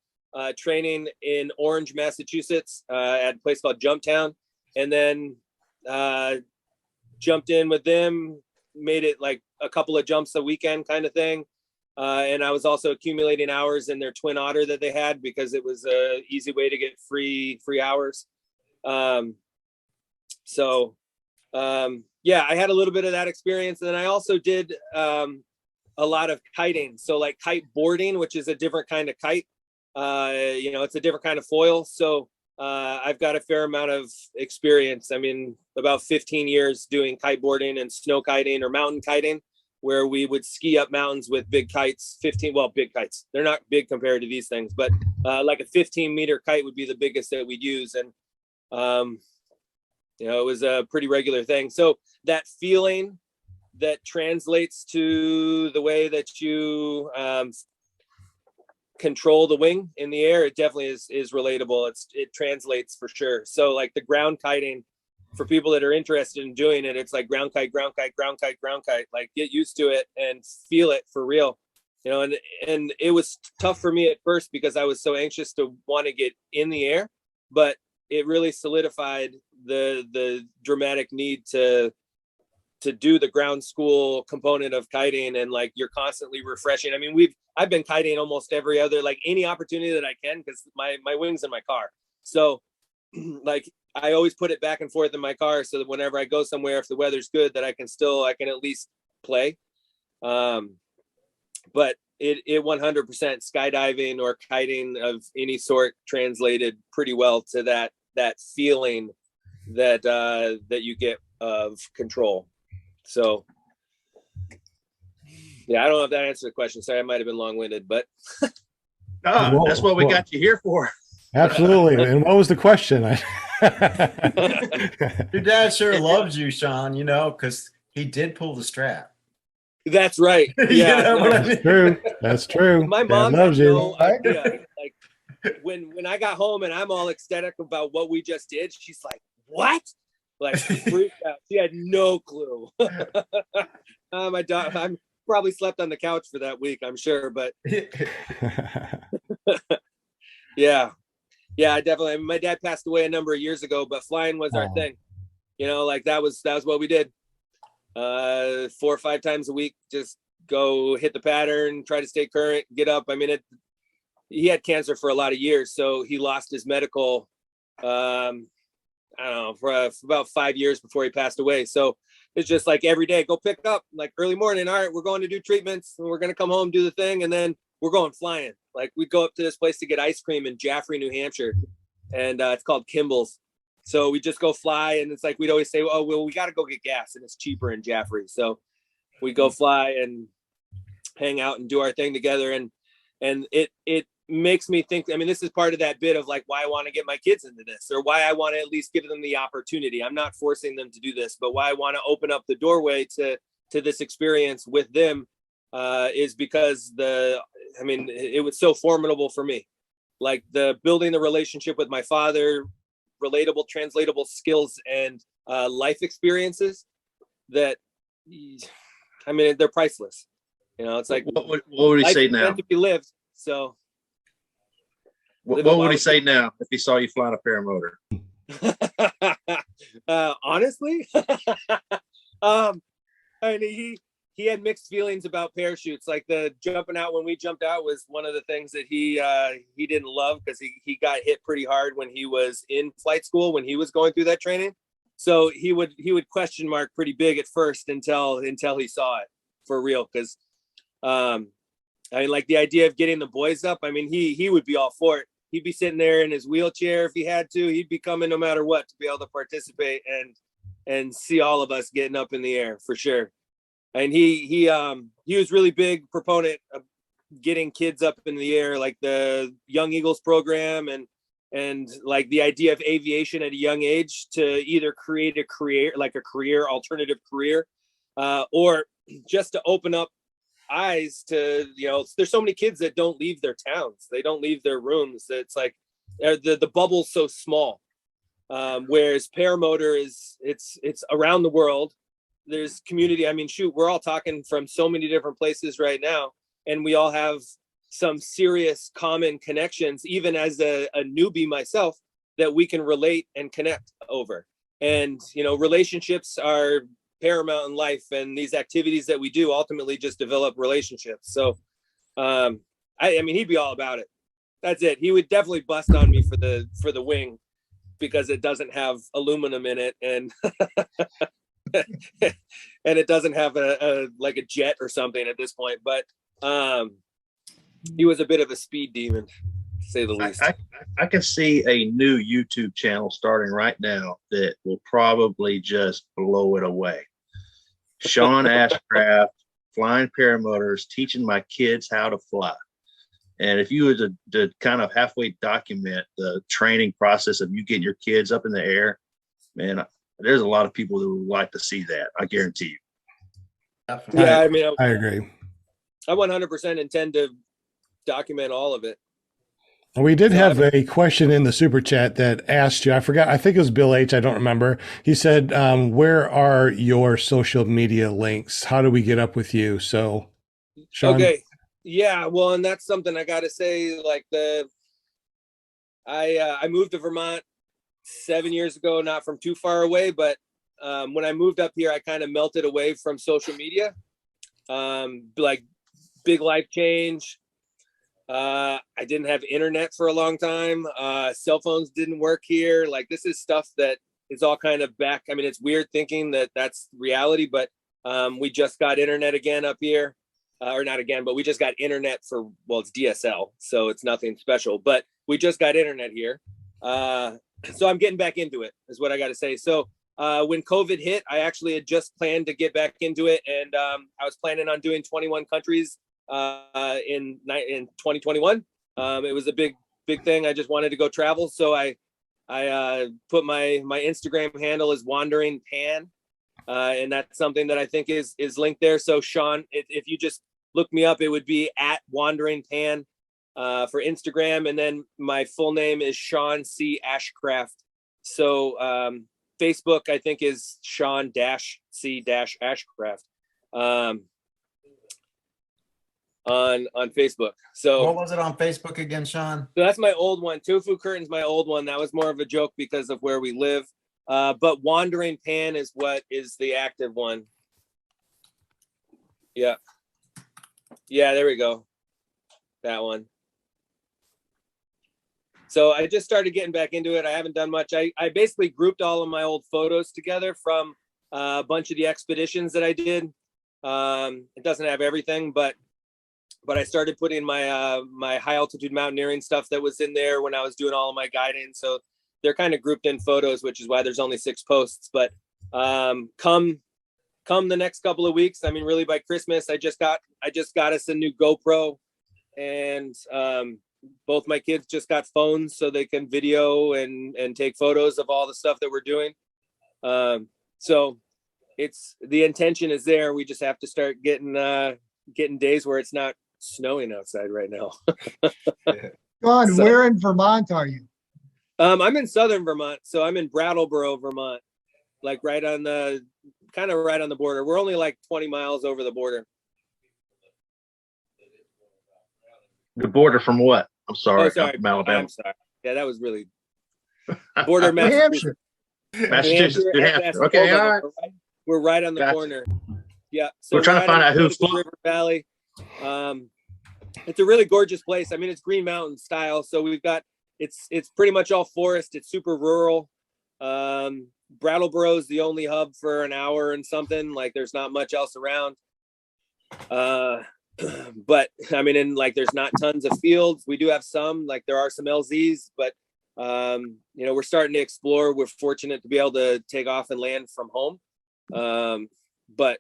training in Orange, Massachusetts, at a place called Jumptown. And then jumped in with them, made it like a couple of jumps a weekend kind of thing. And I was also accumulating hours in their Twin Otter that they had because it was a easy way to get free hours. Yeah, I had a little bit of that experience. And then I also did a lot of kiting. So like kite boarding, which is a different kind of kite. It's a different kind of foil. So I've got a fair amount of experience. I mean, about 15 years doing kite boarding and snow kiting or mountain kiting, where we would ski up mountains with big kites, big kites. They're not big compared to these things, but like a 15-meter kite would be the biggest that we'd use. And, it was a pretty regular thing. So that feeling that translates to the way that you control the wing in the air, it definitely is relatable. It translates for sure. So like the ground kiting, for people that are interested in doing it, it's like ground kite, ground kite, ground kite, ground kite. Like get used to it and feel it for real. And it was tough for me at first because I was so anxious to want to get in the air, but it really solidified the dramatic need to do the ground school component of kiting, and like you're constantly refreshing. I mean, I've been kiting almost every other, like any opportunity that I can, because my wing's in my car. So like I always put it back and forth in my car so that whenever I go somewhere, if the weather's good, that I can at least play. But it 100% skydiving or kiting of any sort translated pretty well to that feeling that you get of control. So yeah, I don't know if that answers the question. Sorry, I might have been long-winded, but that's what we got you here for. Absolutely. And what was the question? Your dad sure loves you, Sean, because he did pull the strap. That's right. Yeah, That's true. That's true. My Dad mom loves had you. no idea. Like when I got home and I'm all ecstatic about what we just did, she's like, "What?" Like freaked out. She had no clue. My dog. I'm probably slept on the couch for that week, I'm sure, but yeah, I definitely. My dad passed away a number of years ago, but flying was our thing. Like that was what we did. 4 or 5 times a week, just go hit the pattern, try to stay current, get up. I mean, he had cancer for a lot of years, so he lost his medical. I don't know, for about 5 years before he passed away. So it's just like every day, go pick up, like early morning. All right, we're going to do treatments, and we're going to come home, do the thing, and then we're going flying. Like we'd go up to this place to get ice cream in Jaffrey, New Hampshire, and it's called Kimball's. So we just go fly, and it's like we'd always say, "Oh, well, we got to go get gas, and it's cheaper in Jaffrey." So we go fly and hang out and do our thing together, and it makes me think. I mean, this is part of that bit of like why I want to get my kids into this, or why I want to at least give them the opportunity. I'm not forcing them to do this, but why I want to open up the doorway to this experience with them is because it was so formidable for me. Like the building the relationship with my father, relatable, translatable skills and life experiences that, I mean, they're priceless. It's like what would he say now? To be lived. So what would he say now if he saw you flying a paramotor? Honestly, I mean, he had mixed feelings about parachutes. Like the jumping out when we jumped out was one of the things that he didn't love, because he got hit pretty hard when he was in flight school, when he was going through that training. So he would question mark pretty big at first until he saw it for real. Because I mean, like the idea of getting the boys up, I mean, he would be all for it. He'd be sitting there in his wheelchair if he had to. He'd be coming no matter what to be able to participate and see all of us getting up in the air for sure. And he was really big proponent of getting kids up in the air, like the Young Eagles program and like the idea of aviation at a young age to either create a career, like a career, alternative career, or just to open up eyes to, there's so many kids that don't leave their towns. They don't leave their rooms. It's like the bubble's so small. Whereas paramotor it's around the world. There's community. I mean, shoot, we're all talking from so many different places right now, and we all have some serious common connections, even as a newbie myself, that we can relate and connect over. And, relationships are paramount in life, and these activities that we do ultimately just develop relationships. So I mean, he'd be all about it. That's it. He would definitely bust on me for the wing because it doesn't have aluminum in it, and and it doesn't have a like a jet or something at this point. But he was a bit of a speed demon, to say the least. I can see a new YouTube channel starting right now that will probably just blow it away. Sean Ashcraft, flying paramotors, teaching my kids how to fly. And if you were to kind of halfway document the training process of you getting your kids up in the air, man, there's a lot of people that would like to see that. I guarantee you. Yeah, I mean, I agree. I 100% intend to document all of it. We did have a question in the super chat that asked you, I forgot, I think it was Bill H. I don't remember. He said, where are your social media links? How do we get up with you? So, Sean. Okay. Yeah. Well, and that's something I got to say, like I moved to Vermont 7 years ago, not from too far away, but when I moved up here, I kind of melted away from social media. Like big life change. I didn't have internet for a long time. Cell phones didn't work here. Like this is stuff that is all kind of back. I mean, it's weird thinking that that's reality, but we just got internet again up here, or not again, but we just got internet for, well, it's DSL, so it's nothing special, but we just got internet here. So I'm getting back into it is what I got to say. So when COVID hit, I actually had just planned to get back into it. And I was planning on doing 21 countries in 2021. It was a big thing. I just wanted to go travel. So I put my Instagram handle as Wandering Pan. And that's something that I think is linked there. So Sean, if you just look me up, it would be at Wandering Pan for Instagram. And then my full name is Sean C. Ashcraft. So Facebook, I think, is Sean-C Ashcraft on Facebook. So what was it on Facebook again, Sean? So that's my old one. Tofu Curtain's my old one. That was more of a joke because of where we live. But Wandering Pan is what is the active one. Yeah. Yeah, there we go. That one. So I just started getting back into it. I haven't done much. I basically grouped all of my old photos together from a bunch of the expeditions that I did. It doesn't have everything, but I started putting my my high altitude mountaineering stuff that was in there when I was doing all of my guiding. So they're kind of grouped in photos, which is why there's only 6 posts. But come the next couple of weeks, I mean, really by Christmas, I just got us a new GoPro, and both my kids just got phones so they can video and take photos of all the stuff that we're doing. So it's, the intention is there. We just have to start getting days where it's not snowing outside right now. John, where in Vermont are you? I'm in southern Vermont, so I'm in Brattleboro, Vermont, like right on the border. We're only like 20 miles over the border. The border from what? I'm sorry. Oh, sorry. From Alabama. I'm sorry. Yeah, that was really border. New Hampshire. Massachusetts, New Hampshire. Okay, all right. We're right on the Gotcha. corner. Yeah. So We're trying to find out who's River Valley. It's a really gorgeous place. I mean, it's Green Mountain style. So we've got, it's pretty much all forest. It's super rural. Brattleboro is the only hub for an hour and something. Like there's not much else around. But I mean, and like there's not tons of fields. We do have some, like there are some LZs, but you know, we're starting to explore. We're fortunate to be able to take off and land from home. But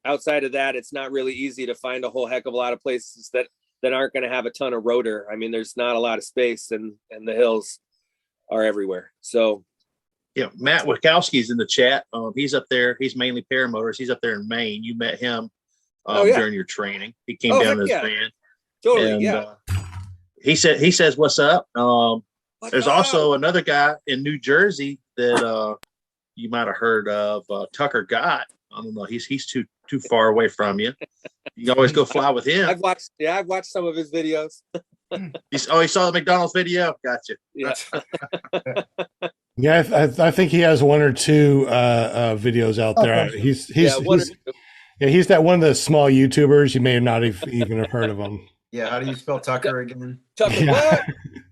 outside of that, it's not really easy to find a whole heck of a lot of places that aren't going to have a ton of rotor. I mean, there's not a lot of space, and the hills are everywhere. So yeah, Matt Wachowski's in the chat. He's up there. He's mainly paramotors. He's up there in Maine. You met him during your training. He came down in his van. Totally, and, yeah. He says, "What's up?" There's also another guy in New Jersey that you might have heard of, Tucker Gott. I don't know. He's too far away from you. You can always go fly with him. I've watched some of his videos. He saw the McDonald's video. Gotcha. Yeah. Yeah, I think he has 1 or 2 videos out there. Okay. He's that one of the small YouTubers. You may not have even have heard of him. Yeah, how do you spell Tucker again? Tucker what?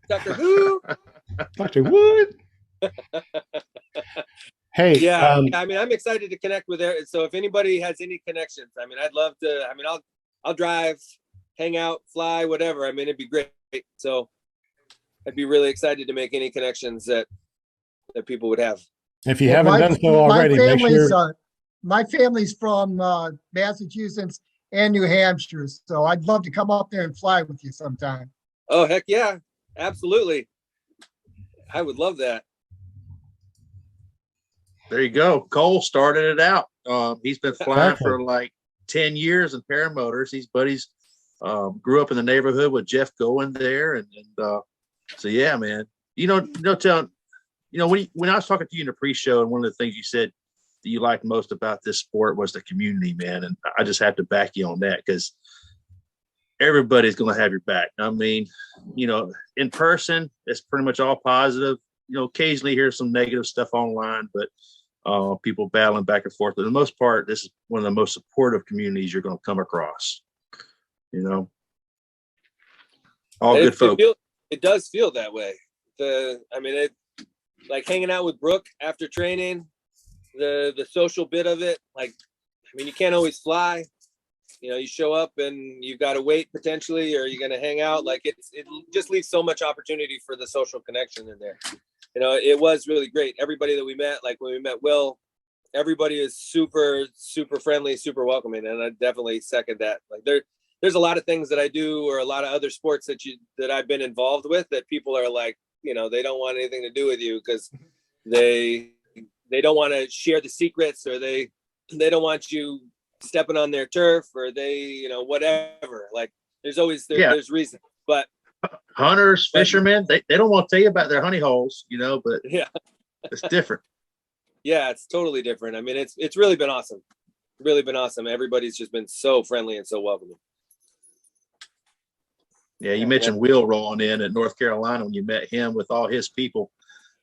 Tucker who? Dr. Wood. Hey, Yeah, I mean, I'm excited to connect with Eric. So if anybody has any connections, I mean, I'd love to. I mean, I'll drive, hang out, fly, whatever. I mean, it'd be great. So I'd be really excited to make any connections that people would have. if you haven't done so already, make sure. My family's from Massachusetts and New Hampshire, so I'd love to come up there and fly with you sometime. Oh, heck yeah. Absolutely. I would love that. There you go. Cole started it out. He's been flying Exactly. for like 10 years in paramotors. These buddies grew up in the neighborhood with Jeff going there. And so, yeah, man, when I was talking to you in the pre-show, and one of the things you said that you liked most about this sport was the community, man. And I just have to back you on that, because everybody's going to have your back. I mean, in person, it's pretty much all positive. Occasionally hear some negative stuff online, but people battling back and forth. But for the most part, this is one of the most supportive communities you're going to come across. All good folks. It does feel that way. Like hanging out with Brooke after training, the social bit of it. Like, I mean, you can't always fly. You show up and you've got to wait potentially, or you're going to hang out. Like it just leaves so much opportunity for the social connection in there. It was really great. Everybody that we met, like when we met Will, everybody is super, super friendly, super welcoming. And I definitely second that. Like there's a lot of things that I do, or a lot of other sports that I've been involved with, that people are like, they don't want anything to do with you because they don't want to share the secrets, or they don't want you stepping on their turf, or they, whatever. Like there's reason, but hunters, fishermen, they don't want to tell you about their honey holes, but yeah, it's different. Yeah, it's totally different. I mean, it's really been awesome. Really been awesome. Everybody's just been so friendly and so welcoming. Yeah, you mentioned Will rolling in at North Carolina when you met him with all his people.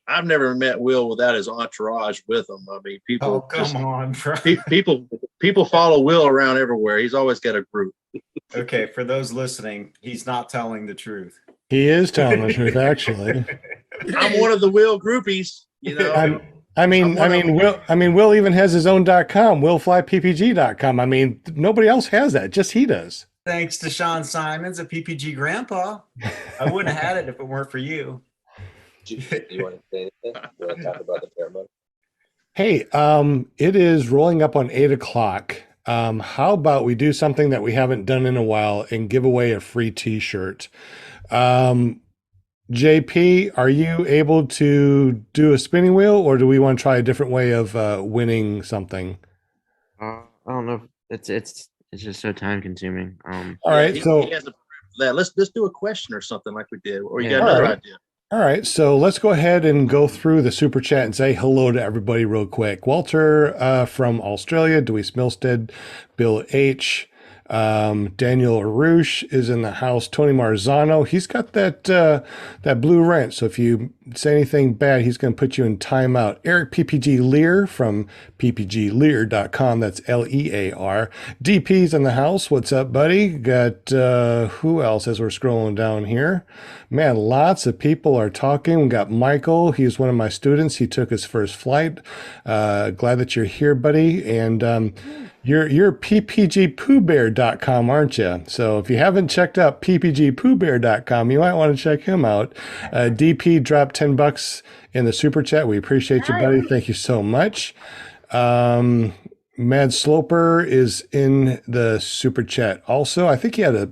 I've never met Will without his entourage with him. I mean, people. Oh, come on, bro. People follow Will around everywhere. He's always got a group. Okay, for those listening, he's not telling the truth. He is telling the truth, actually. I'm one of the Will groupies. Will even has his own .com, willflyppg.com. I mean, nobody else has that. Just he does. Thanks to Sean Simons, a PPG grandpa. I wouldn't have had it if it weren't for you. Do you want to say anything? You want to talk about the paramotor? Hey, it is rolling up on 8:00. How about we do something that we haven't done in a while and give away a free t-shirt? JP, are you able to do a spinning wheel, or do we want to try a different way of winning something? I don't know. It's just so time consuming. All right, so let's do a question or something like we did, or you Yeah. got another idea. all right, so let's go ahead and go through the super chat and say hello to everybody real quick. Walter from Australia, Deweese Milstead, Bill H, Daniel Arush is in the house. Tony Marzano, he's got that blue wrench, so if you say anything bad, he's going to put you in timeout. Eric PPG Lear from ppglear.com, that's Lear. DP's in the house. What's up, buddy? Got who else as we're scrolling down here? Man, lots of people are talking. We got Michael. He's one of my students. He took his first flight. Glad that you're here, buddy. And you're ppgpoohbear.com, aren't you? So if you haven't checked out ppgpoohbear.com, you might want to check him out. DP dropped $10 in the super chat. We appreciate you, buddy. Thank you so much. Mad Sloper is in the super chat also. I think he had a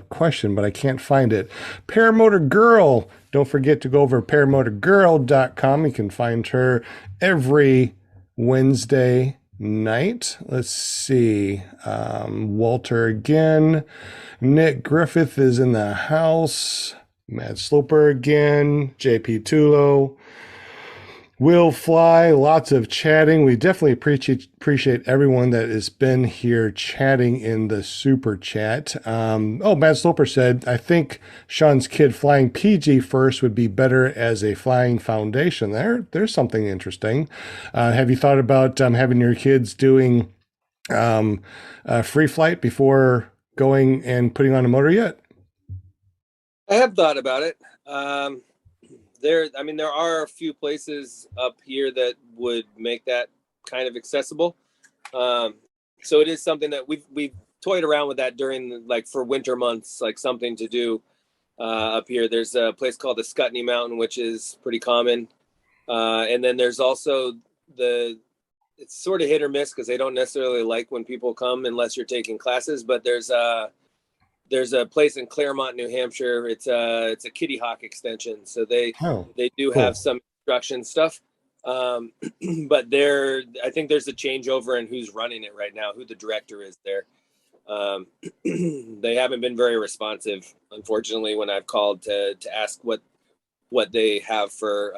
question, but I can't find it. Paramotor Girl, don't forget to go over to paramotorgirl.com. You can find her every Wednesday night. Let's see. Walter again. Nick Griffith is in the house. Matt Sloper again. JP Tulo. Will Fly, lots of chatting. We definitely appreciate everyone that has been here chatting in the super chat. Matt Sloper said, I think Sean's kid flying PG first would be better as a flying foundation. There's something interesting. Have you thought about having your kids doing free flight before going and putting on a motor yet? I have thought about it. There are a few places up here that would make that kind of accessible. So it is something that we've toyed around with that during for winter months, like something to do up here. There's a place called the Scutney Mountain, which is pretty common. And then there's also it's sort of hit or miss because they don't necessarily like when people come unless you're taking classes, but there's a place in Claremont, New Hampshire. It's a Kitty Hawk extension. So they do have some instruction stuff. But I think there's a changeover in who's running it right now, who the director is there. They haven't been very responsive, unfortunately, when I've called to ask what they have for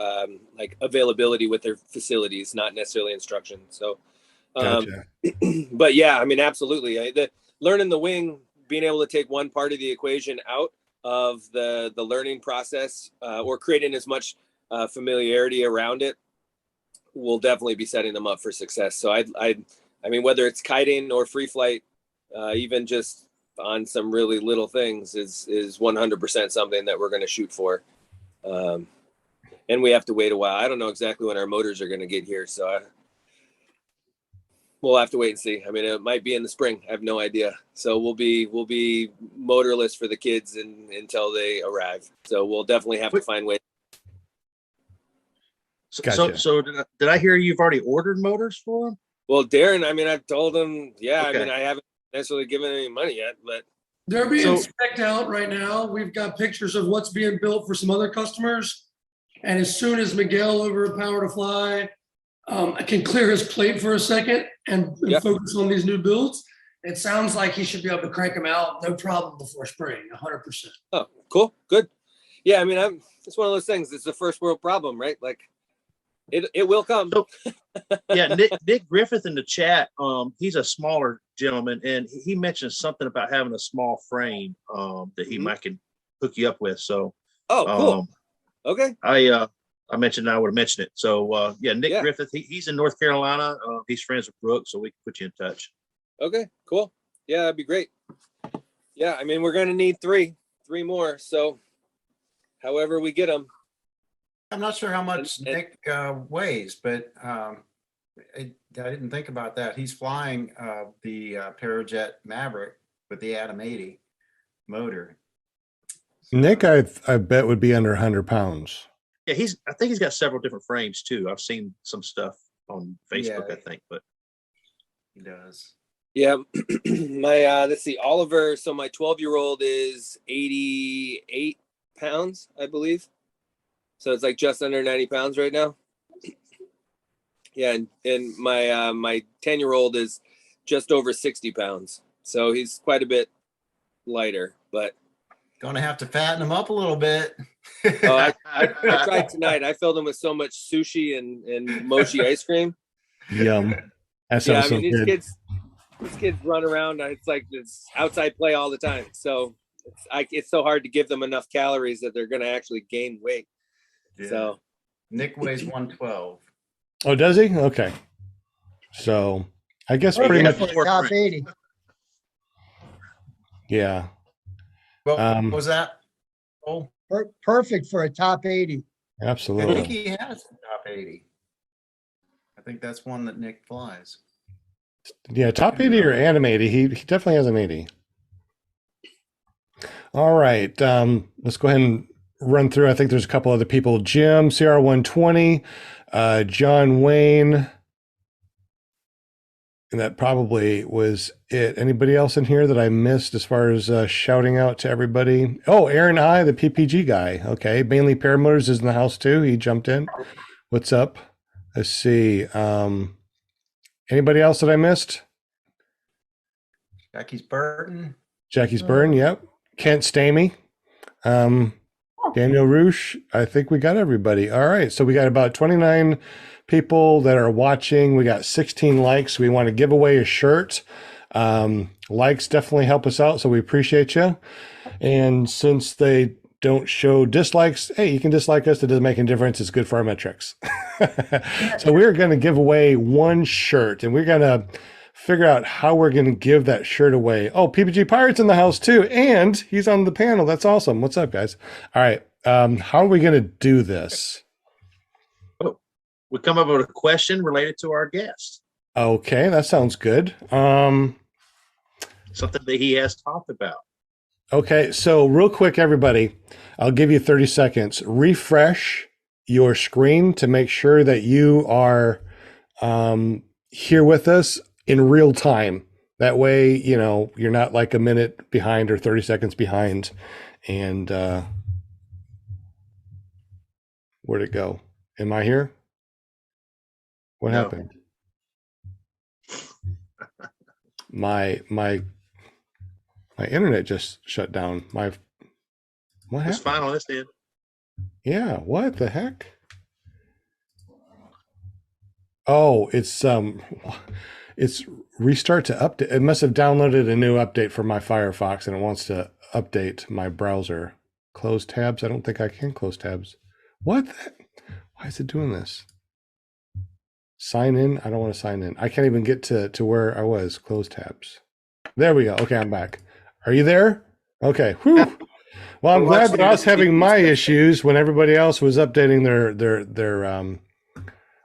availability with their facilities, not necessarily instruction. So, Gotcha. But yeah, I mean, absolutely. Learning the wing, being able to take one part of the equation out of the learning process, or creating as much familiarity around it, will definitely be setting them up for success. So I mean, whether it's kiting or free flight, even just on some really little things is 100% something that we're going to shoot for. And we have to wait a while. I don't know exactly when our motors are going to get here. So we'll have to wait and see. I mean, it might be in the spring. I have no idea. So we'll be motorless for the kids until they arrive. So we'll definitely have to find ways. Gotcha. So did I hear you've already ordered motors for them? Well, Darren, I mean, I've told him, yeah, Okay. I mean, I haven't necessarily given any money yet, but They're being spec'd out right now. We've got pictures of what's being built for some other customers. And as soon as Miguel over at Power to Fly can clear his plate for a second and focus on these new builds, it sounds like he should be able to crank them out no problem before spring, 100%. Oh, cool. Good. Yeah. I mean, it's one of those things. It's a first world problem, right? Like it will come. So, yeah. Nick Griffith in the chat, he's a smaller gentleman, and he mentioned something about having a small frame that he might can hook you up with. So, cool. Okay. I mentioned I would have mentioned it. So, Nick Griffith, he's in North Carolina. He's friends with Brooke, so we can put you in touch. Okay, cool. Yeah, that'd be great. Yeah, I mean, we're going to need three more. So however we get them. I'm not sure how much Nick weighs, but I didn't think about that. He's flying the Parajet Maverick with the Atom 80 motor. Nick, I bet would be under 100 pounds. Yeah, I think he's got several different frames too. I've seen some stuff on Facebook, I think, but he does. Yeah, my let's see, Oliver. So my 12-year-old is 88 pounds, I believe. So it's like just under 90 pounds right now. Yeah, and my 10-year-old is just over 60 pounds. So he's quite a bit lighter, but gonna have to fatten him up a little bit. I tried tonight. I filled him with so much sushi and mochi ice cream. Yum. That sounds so these good. kids run around. It's like it's outside play all the time. So it's so hard to give them enough calories that they're going to actually gain weight. Yeah. So Nick weighs 112. Oh, does he? Okay. So I guess pretty much. For the top 80. Yeah. Well, what was that? Oh, Perfect for a top 80. I Absolutely. think he has the top 80. I think that's one that Nick flies. Yeah, top 80 or Atom 80. He definitely has an 80. All right. Let's go ahead and run through. I think there's a couple other people. Jim, CR120, John Wayne. And that probably was it. Anybody else in here that I missed as far as shouting out to everybody? Oh, Aaron I, the PPG guy. Okay. Mainly Paramotors is in the house too. He jumped in. What's up? Let's see. Anybody else that I missed? Jackie's Burton. Jackie's Burn. Yep. Kent Stamey. Daniel Roosh. I think we got everybody. All right. So we got about 29 people that are watching. We got 16 likes. We want to give away a shirt. Likes definitely help us out. So we appreciate you. And since they don't show dislikes, hey, you can dislike us. It doesn't make any difference. It's good for our metrics. So we're going to give away one shirt, and we're going to figure out how we're going to give that shirt away. Oh, PPG Pirate's in the house too, and he's on the panel. That's awesome. What's up, guys? All right. How are we going to do this? Oh, we come up with a question related to our guest. Okay, that sounds good. Something that he has talked about. Okay, so real quick, everybody, I'll give you 30 seconds. Refresh your screen to make sure that you are here with us in real time. That way, you know, you're not like a minute behind or 30 seconds behind. And where'd it go? Am I here? What happened? My internet just shut down. What happened? It's fine on this end. Yeah, what the heck? Oh, it's restart to update. It must have downloaded a new update for my Firefox and it wants to update my browser. Close tabs. I don't think I can close tabs. What? Why is it doing this? Sign in. I don't want to sign in. I can't even get to where I was. Close tabs. There we go. Okay, I'm back. Are you there? Okay. Whew. Well, I'm glad that I was having my issues when everybody else was updating their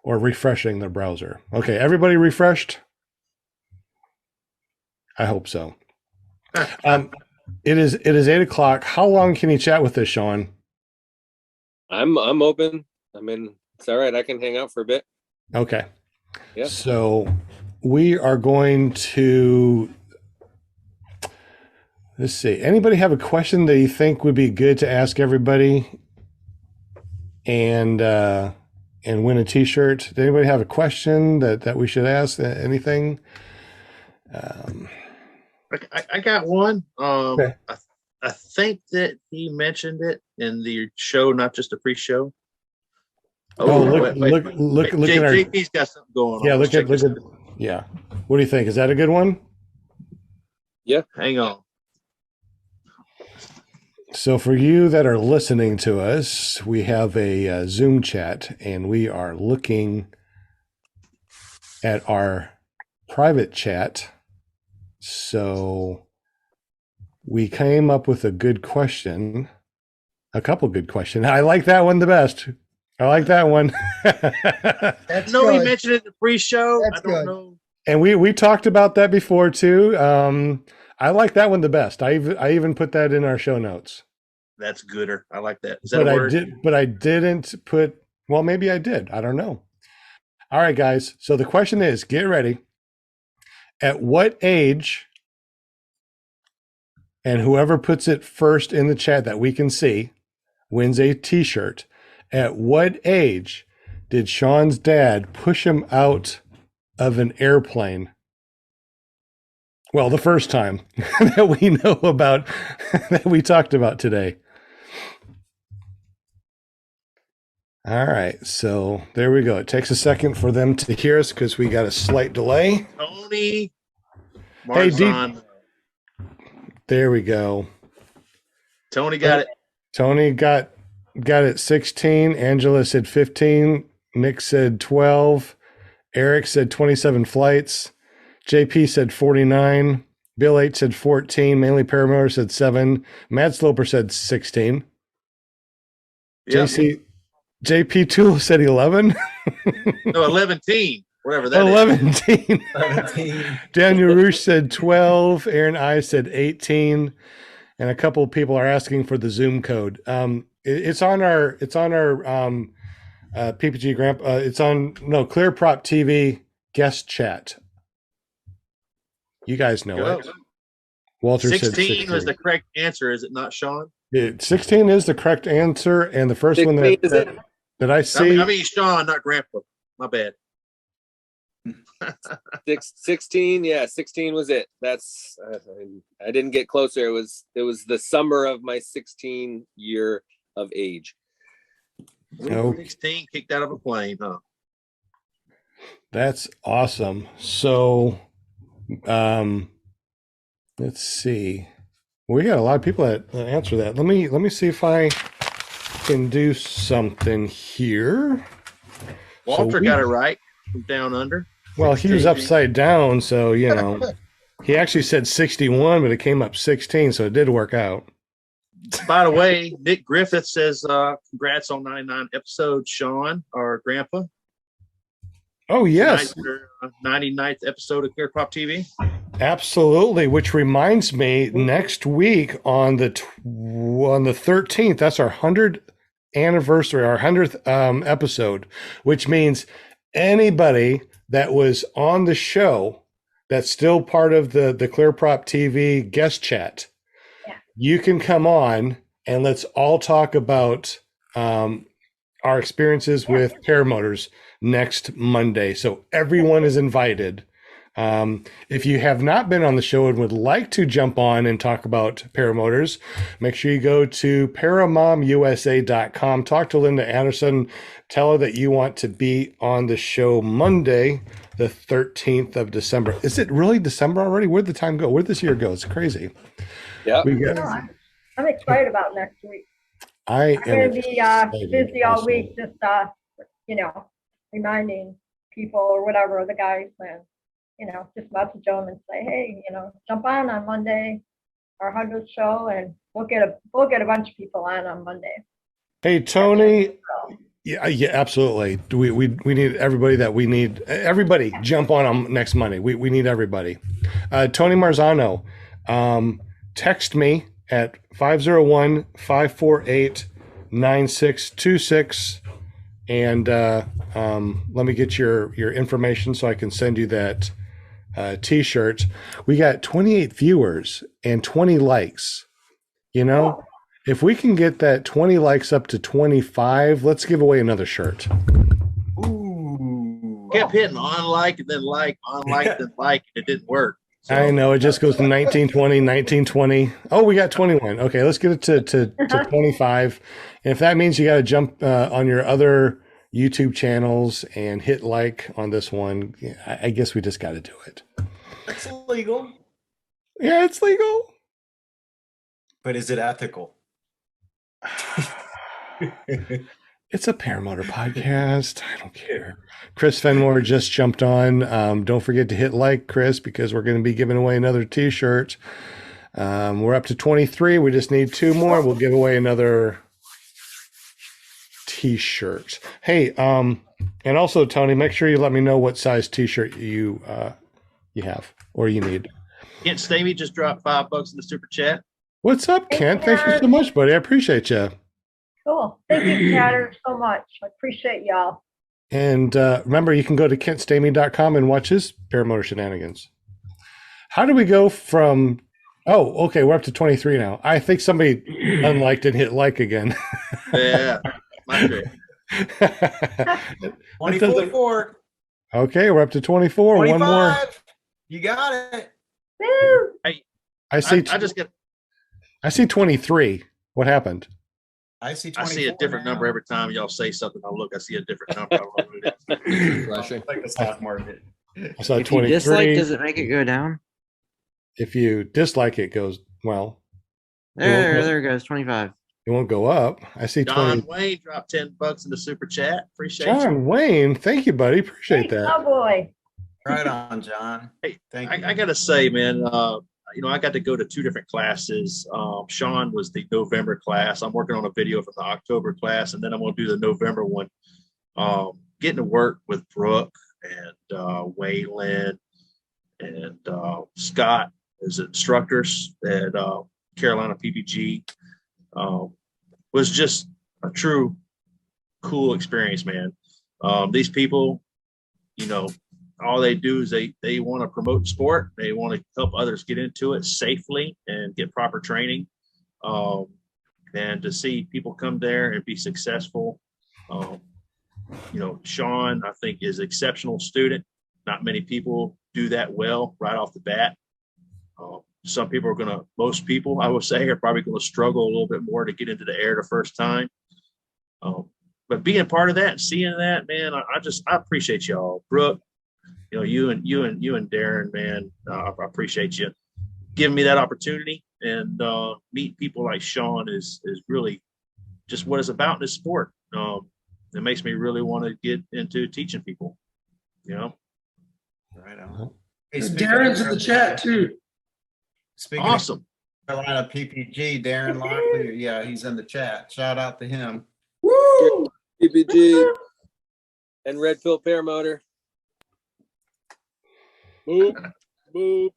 or refreshing their browser. Okay, everybody refreshed? I hope so. It is 8:00. How long can you chat with us, Sean? I'm open. I mean, it's all right. I can hang out for a bit. Okay. Yeah. So we are going to, let's see. Anybody have a question that you think would be good to ask everybody and win a t-shirt? Does anybody have a question that we should ask? Anything? I got one. Okay. I think that he mentioned it in the show, not just a pre-show. Oh, look at our. JP's got something going on. Yeah, look at. Yeah. What do you think? Is that a good one? Yeah. Hang on. So for you that are listening to us, we have a Zoom chat, and we are looking at our private chat. So we came up with a good question, a couple good questions. I like that one the best. I like that one. That's No, he good. mentioned it in the pre-show. That's I don't good. know. And we talked about that before too. I like that one the best. I even put that in our show notes. That's gooder. I like that. Is that a word? But I didn't put. Well, maybe I did. I don't know. All right, guys. So the question is: get ready. At what age? And whoever puts it first in the chat that we can see wins a T-shirt. At what age did Sean's dad push him out of an airplane? Well, the first time that we know about, that we talked about today. All right, so there we go. It takes a second for them to hear us because we got a slight delay. Tony Hey, Marzon. There we go. Tony got it. Tony got it 16. Angela said 15. Nick said 12. Eric said 27 flights. JP said 49. Bill H said 14. Mainly Paramotor said 7. Matt Sloper said 16. Yep. JP Tool said 11. No, 11 teen. Whatever that 11. Team. Daniel Roosh said 12. Aaron I said 18. And a couple of people are asking for the Zoom code. It's on our PPG Grandpa. It's on Clear Prop TV guest chat. You guys know it. Walter 16 said 16 was the correct answer, is it not, Sean? 16 is the correct answer, and the first one that I see. I mean Sean, not Grandpa. My bad. 16. Yeah, 16 was it. That's I didn't get closer. It was the summer of my 16 year of age. Oh. 16 kicked out of a plane, huh? That's awesome. So, let's see. We got a lot of people that answer that. Let me see if I can do something here. Walter got it right from down under. Well, he was upside down, so he actually said 61, but it came up 16, so it did work out. By the way, Nick Griffith says, congrats on 99 episodes, Sean, our grandpa. Oh, yes. 99th episode of Clear Crop TV. Absolutely, which reminds me, next week on the 13th, that's our 100th anniversary, our 100th episode, which means anybody that was on the show that's still part of the Clear Prop TV guest chat, you can come on and let's all talk about our experiences with paramotors next Monday. So everyone is invited. If you have not been on the show and would like to jump on and talk about paramotors, make sure you go to paramomusa.com. Talk to Linda Anderson. Tell her that you want to be on the show Monday, the 13th of December. Is it really December already? Where'd the time go? Where'd this year go? It's crazy. Yeah. I'm excited about next week. I'm going to be busy all week, just, reminding people or whatever, the guys, and, just message them and say, hey, jump on Monday, our 100th show, and we'll get a bunch of people on Monday. Hey, Tony. Yeah, absolutely. We need everybody that we need. Everybody jump on next Monday. We need everybody. Tony Marzano, text me at 501-548-9626 and let me get your information so I can send you that t-shirt. We got 28 viewers and 20 likes. If we can get that 20 likes up to 25, let's give away another shirt. Ooh. Kept hitting on like and then like, on like, then like, and it didn't work. So. I know, it just goes to 1920, 1920. Oh, we got 21. Okay, let's get it to 25. And if that means you got to jump on your other YouTube channels and hit like on this one, I guess we just got to do it. It's legal. Yeah, it's legal. But is it ethical? It's a paramotor podcast. I don't care. Chris Fenmore just jumped on. Don't forget to hit like, Chris, because we're going to be giving away another t-shirt. We're up to 23. We just need 2 more. We'll give away another t-shirt. Hey, and also, Tony, make sure you let me know what size t-shirt you have or you need. Kent Stamey just dropped $5 in the super chat. What's up, Kent? Thank you so much, buddy. I appreciate you. Cool. Thank you, Chatter, so much. I appreciate y'all. And remember, you can go to kentstamey.com and watch his paramotor shenanigans. How do we go from... Oh, okay, we're up to 23 now. I think somebody unliked and hit like again. Yeah, my bad. 24. Okay, we're up to 24. 25. One more. You got it. Woo! Hey, I see 23. What happened? I see a different number every time y'all say something. I look, I see a different number. I don't know what it is. Like the stock market. I saw If 23. you dislike, does it make it go down? If you dislike it, goes, well. There it goes, 25. It won't go up. I see John 20. Wayne dropped $10 in the super chat. Appreciate John you. Wayne, thank you, buddy. Appreciate that. Oh, boy. Right on, John. Hey, Thank you. I got to say, man, I got to go to 2 different classes. Sean was the November class. I'm working on a video for the October class, and then I'm going to do the November one. Getting to work with Brooke and Waylon and Scott as instructors at Carolina PPG was just a true cool experience, man. These people, all they do is they want to promote sport. They want to help others get into it safely and get proper training. And to see people come there and be successful. Sean, I think, is an exceptional student. Not many people do that well right off the bat. Most people, I would say, are probably going to struggle a little bit more to get into the air the first time. But being part of that and seeing that, man, I appreciate y'all. Brooke, you and Darren, man, I appreciate you giving me that opportunity, and meet people like Sean is really just what it's about in this sport. It makes me really want to get into teaching people, Right on. Hey, Darren's in the chat too. Speaking Awesome. of Carolina PPG, Darren Lockley, yeah, he's in the chat. Shout out to him. Woo! PPG and Red Pill Paramotor. Boop, boop.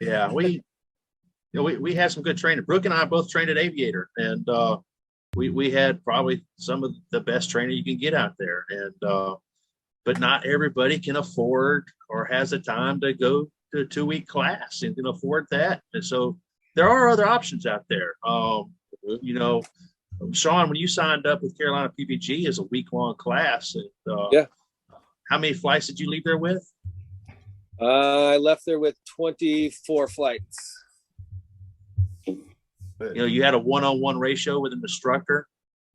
Yeah, we had some good training. Brooke and I both trained at Aviator, and we had probably some of the best training you can get out there. And but not everybody can afford or has the time to go to a 2-week class and can afford that. And so there are other options out there. You know, Sean, when you signed up with Carolina PPG as a week-long class, and Yeah. how many flights did you leave there with? I left there with 24 flights. You know, you had a 1-on-1 ratio with an instructor.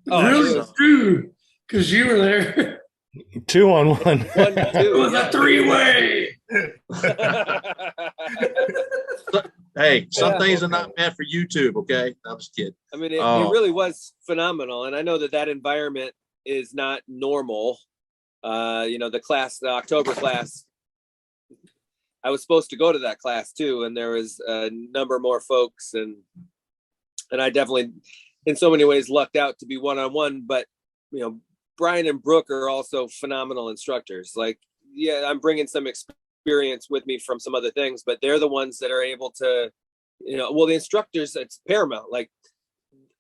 Oh, Really? Dude, because you were there. 2-on-1. It was a 3-way. Hey, some Yeah. things are not meant for YouTube, okay? I'm just kidding. I mean, it really was phenomenal. And I know that environment is not normal. You know, the October class, I was supposed to go to that class too. And there was a number more folks, and I definitely, in so many ways, lucked out to be 1-on-1. But, you know, Brian and Brooke are also phenomenal instructors. Like, yeah, I'm bringing some experience with me from some other things, but they're the ones that are able to, you know, well, the instructors, it's paramount. Like,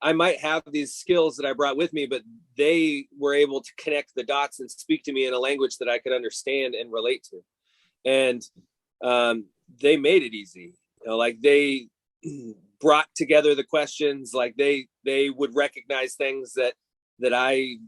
I might have these skills that I brought with me, but they were able to connect the dots and speak to me in a language that I could understand and relate to. And they made it easy. You know, like, they brought together the questions. Like, they would recognize things that I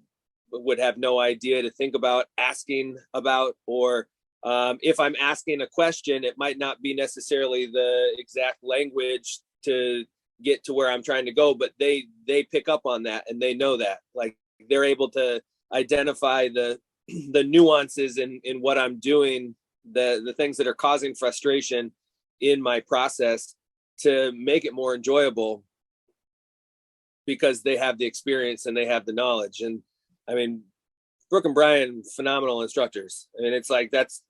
would have no idea to think about asking about, or if I'm asking a question, it might not be necessarily the exact language to get to where I'm trying to go, but they pick up on that, and they know that. Like, they're able to identify the nuances in what I'm doing, the things that are causing frustration in my process, to make it more enjoyable, because they have the experience and they have the knowledge. And I mean, Brooke and Brian, phenomenal instructors. I mean, it's like, this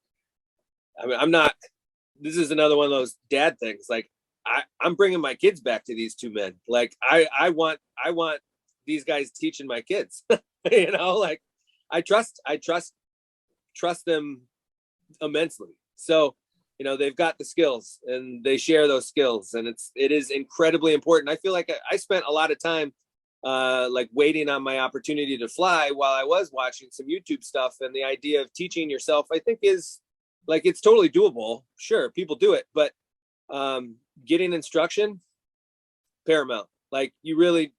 is another one of those dad things. Like, I'm bringing my kids back to these two men. Like, I want these guys teaching my kids, you know, like, I trust them immensely. So, you know, they've got the skills and they share those skills, and it is incredibly important. I feel like I spent a lot of time like waiting on my opportunity to fly while I was watching some YouTube stuff. And the idea of teaching yourself, I think, is like, it's totally doable. Sure, people do it, but getting instruction, paramount. Like, you really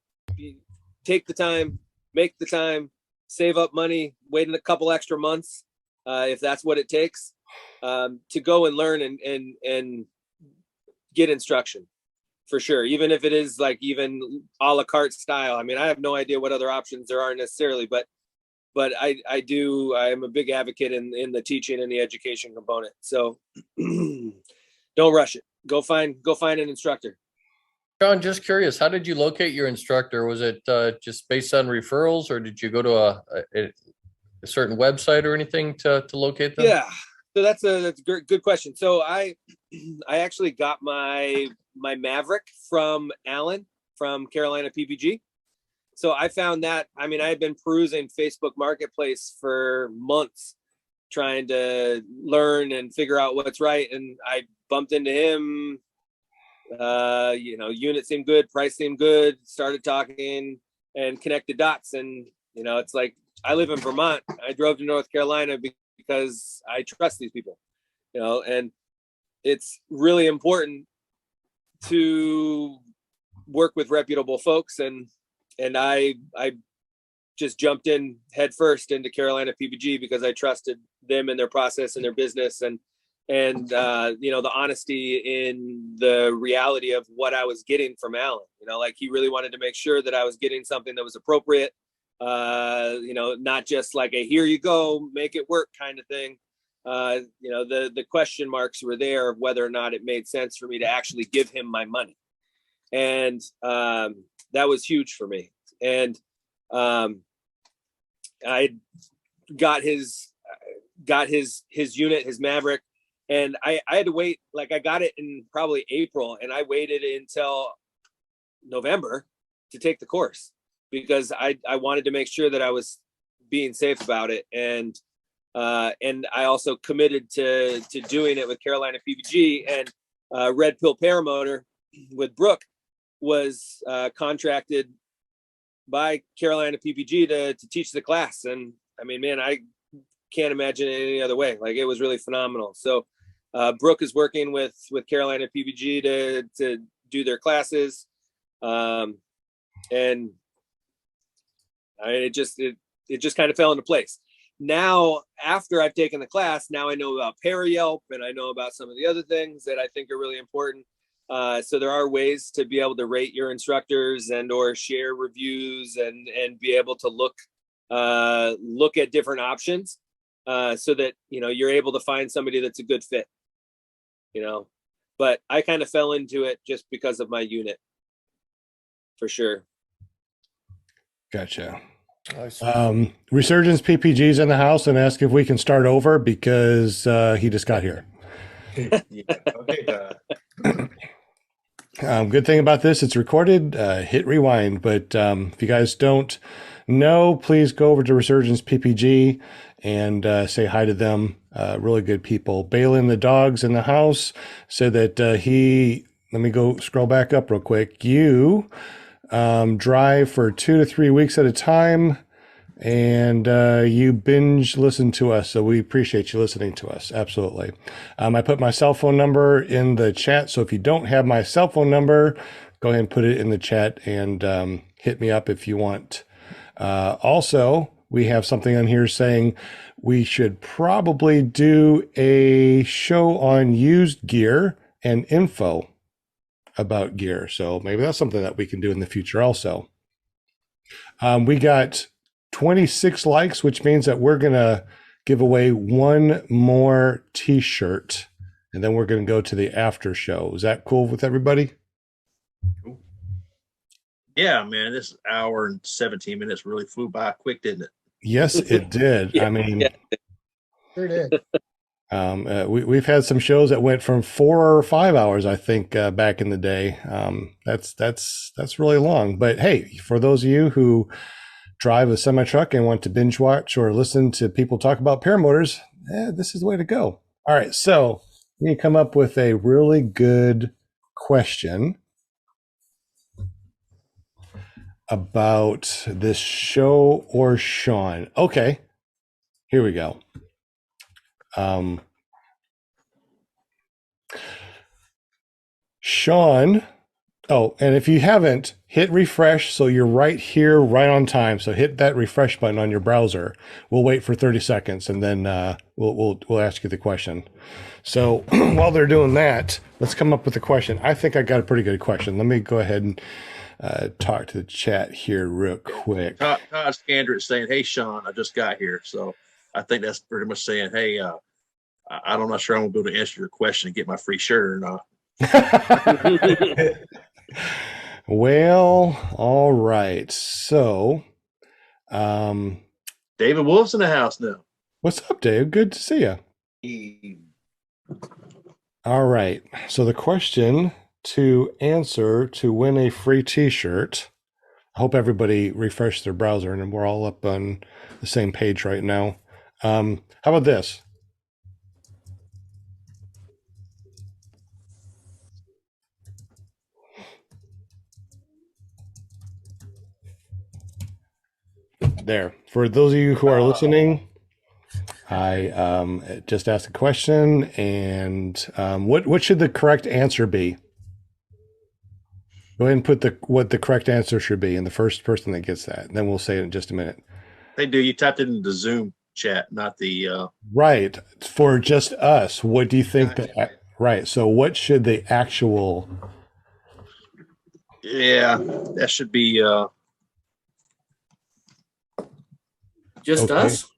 take the time, make the time, save up money, wait a couple extra months, if that's what it takes, to go and learn and get instruction. For sure. Even if it is like even a la carte style. I mean, I have no idea what other options there are necessarily, but I am a big advocate in the teaching and the education component. So don't rush it. Go find an instructor. John, just curious, how did you locate your instructor? Was it just based on referrals, or did you go to a certain website or anything to locate them? Yeah. So that's a good question. So I actually got my Maverick from Alan from Carolina PPG. So I found that, I mean, I had been perusing Facebook Marketplace for months trying to learn and figure out what's right. And I bumped into him, you know, unit seemed good, price seemed good, started talking and connected dots. And, you know, it's like, I live in Vermont. I drove to North Carolina because I trust these people, you know, and it's really important to work with reputable folks. And I just jumped in head first into Carolina PPG because I trusted them and their process and their business, and you know, the honesty in the reality of what I was getting from Alan. You know, like, he really wanted to make sure that I was getting something that was appropriate, you know, not just like a here you go, make it work kind of thing. You know, the question marks were there of whether or not it made sense for me to actually give him my money. And that was huge for me. And I got got his unit, his Maverick, and I had to wait. Like I got it in probably April, and I waited until November to take the course because I wanted to make sure that I was being safe about it, and I also committed to doing it with Carolina PPG, and Red Pill Paramotor with Brooke was contracted by Carolina PPG to teach the class. And I mean, man, I can't imagine it any other way. Like, it was really phenomenal. So Brooke is working with Carolina PPG to do their classes. And I mean, it just kind of fell into place. Now, after I've taken the class, now I know about Para-Yelp, and I know about some of the other things that I think are really important. So there are ways to be able to rate your instructors and or share reviews and be able to look at different options so that, you know, you're able to find somebody that's a good fit, you know. But I kind of fell into it just because of my unit, for sure. Gotcha. Resurgence PPG's in the house and ask if we can start over because he just got here. Good thing about this, it's recorded. Hit rewind. But if you guys don't know, please go over to Resurgence PPG and say hi to them. Really good people. Balin the dog's in the house said that let me go scroll back up real quick. You drive for 2 to 3 weeks at a time, and you binge listen to us, so we appreciate you listening to us. Absolutely. I put my cell phone number in the chat, so if you don't have my cell phone number, go ahead and put it in the chat and hit me up if you want. Also, we have something on here saying we should probably do a show on used gear and info about gear. So maybe that's something that we can do in the future also. We got 26 likes, which means that we're going to give away one more t-shirt, and then we're going to go to the after show. Is that cool with everybody? Cool. Yeah, man, this hour and 17 minutes really flew by quick, didn't it? Yes, it did. Yeah, I mean, yeah. Sure did. We've had some shows that went from 4 or 5 hours, I think, back in the day. That's really long. But hey, for those of you who drive a semi truck and want to binge watch or listen to people talk about paramotors, this is the way to go. All right, so we come up with a really good question about this show or Sean. Okay, here we go. Sean, and if you haven't, hit refresh so you're right here, right on time. So hit that refresh button on your browser. We'll wait for 30 seconds and then we'll ask you the question. So while they're doing that, let's come up with a question. I think I got a pretty good question. Let me go ahead and talk to the chat here real quick. Todd Scandrett saying, "Hey, Sean, I just got here." So I think that's pretty much saying, "Hey, I'm not sure I'm gonna be able to answer your question and get my free shirt or not." Well, all right. So, David Wolf's in the house now. What's up, Dave? Good to see you. All right. So the question to answer to win a free t-shirt, I hope everybody refreshed their browser and we're all up on the same page right now. How about this? There. For those of you who are listening, I just asked a question, and what should the correct answer be? Go ahead and put what the correct answer should be, and the first person that gets that, and then we'll say it in just a minute. They do. You typed it in the Zoom chat, not the right. For just us, what do you think that? Right. So, what should the actual? Yeah, that should be just us.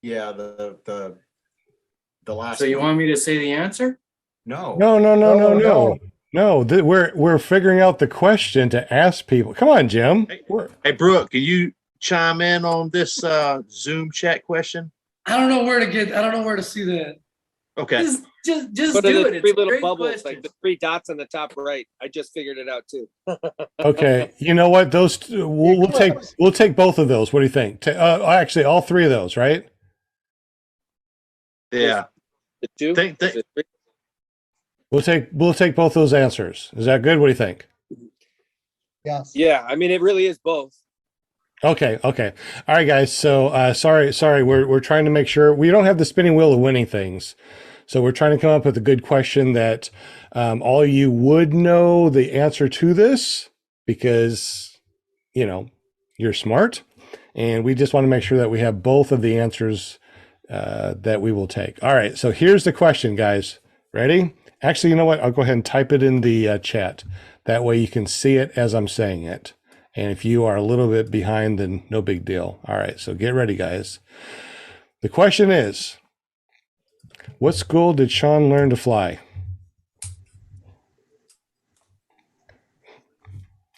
Yeah, the last. So you want me to say the answer? No. No. We're figuring out the question to ask people. Come on, Jim. Hey, Brooke, can you chime in on this Zoom chat question? I don't know where to see that. Okay. Just Go to do the it. It's three a little great bubbles, question. like the 3 dots on the top right. I just figured it out too. Okay, you know what? We'll take both of those. What do you think? Actually, all 3 of those, right? Yeah. The 2. Think- Is it 3? We'll take both those answers. Is that good? What do you think? Yes. Yeah, I mean, it really is both. Okay. All right, guys. So sorry. We're trying to make sure we don't have the spinning wheel of winning things. So we're trying to come up with a good question that all you would know the answer to this because you're smart, and we just want to make sure that we have both of the answers that we will take. All right. So here's the question, guys. Ready? Actually, you know what? I'll go ahead and type it in the chat. That way you can see it as I'm saying it. And if you are a little bit behind, then no big deal. All right, so get ready, guys. The question is, what school did Sean learn to fly?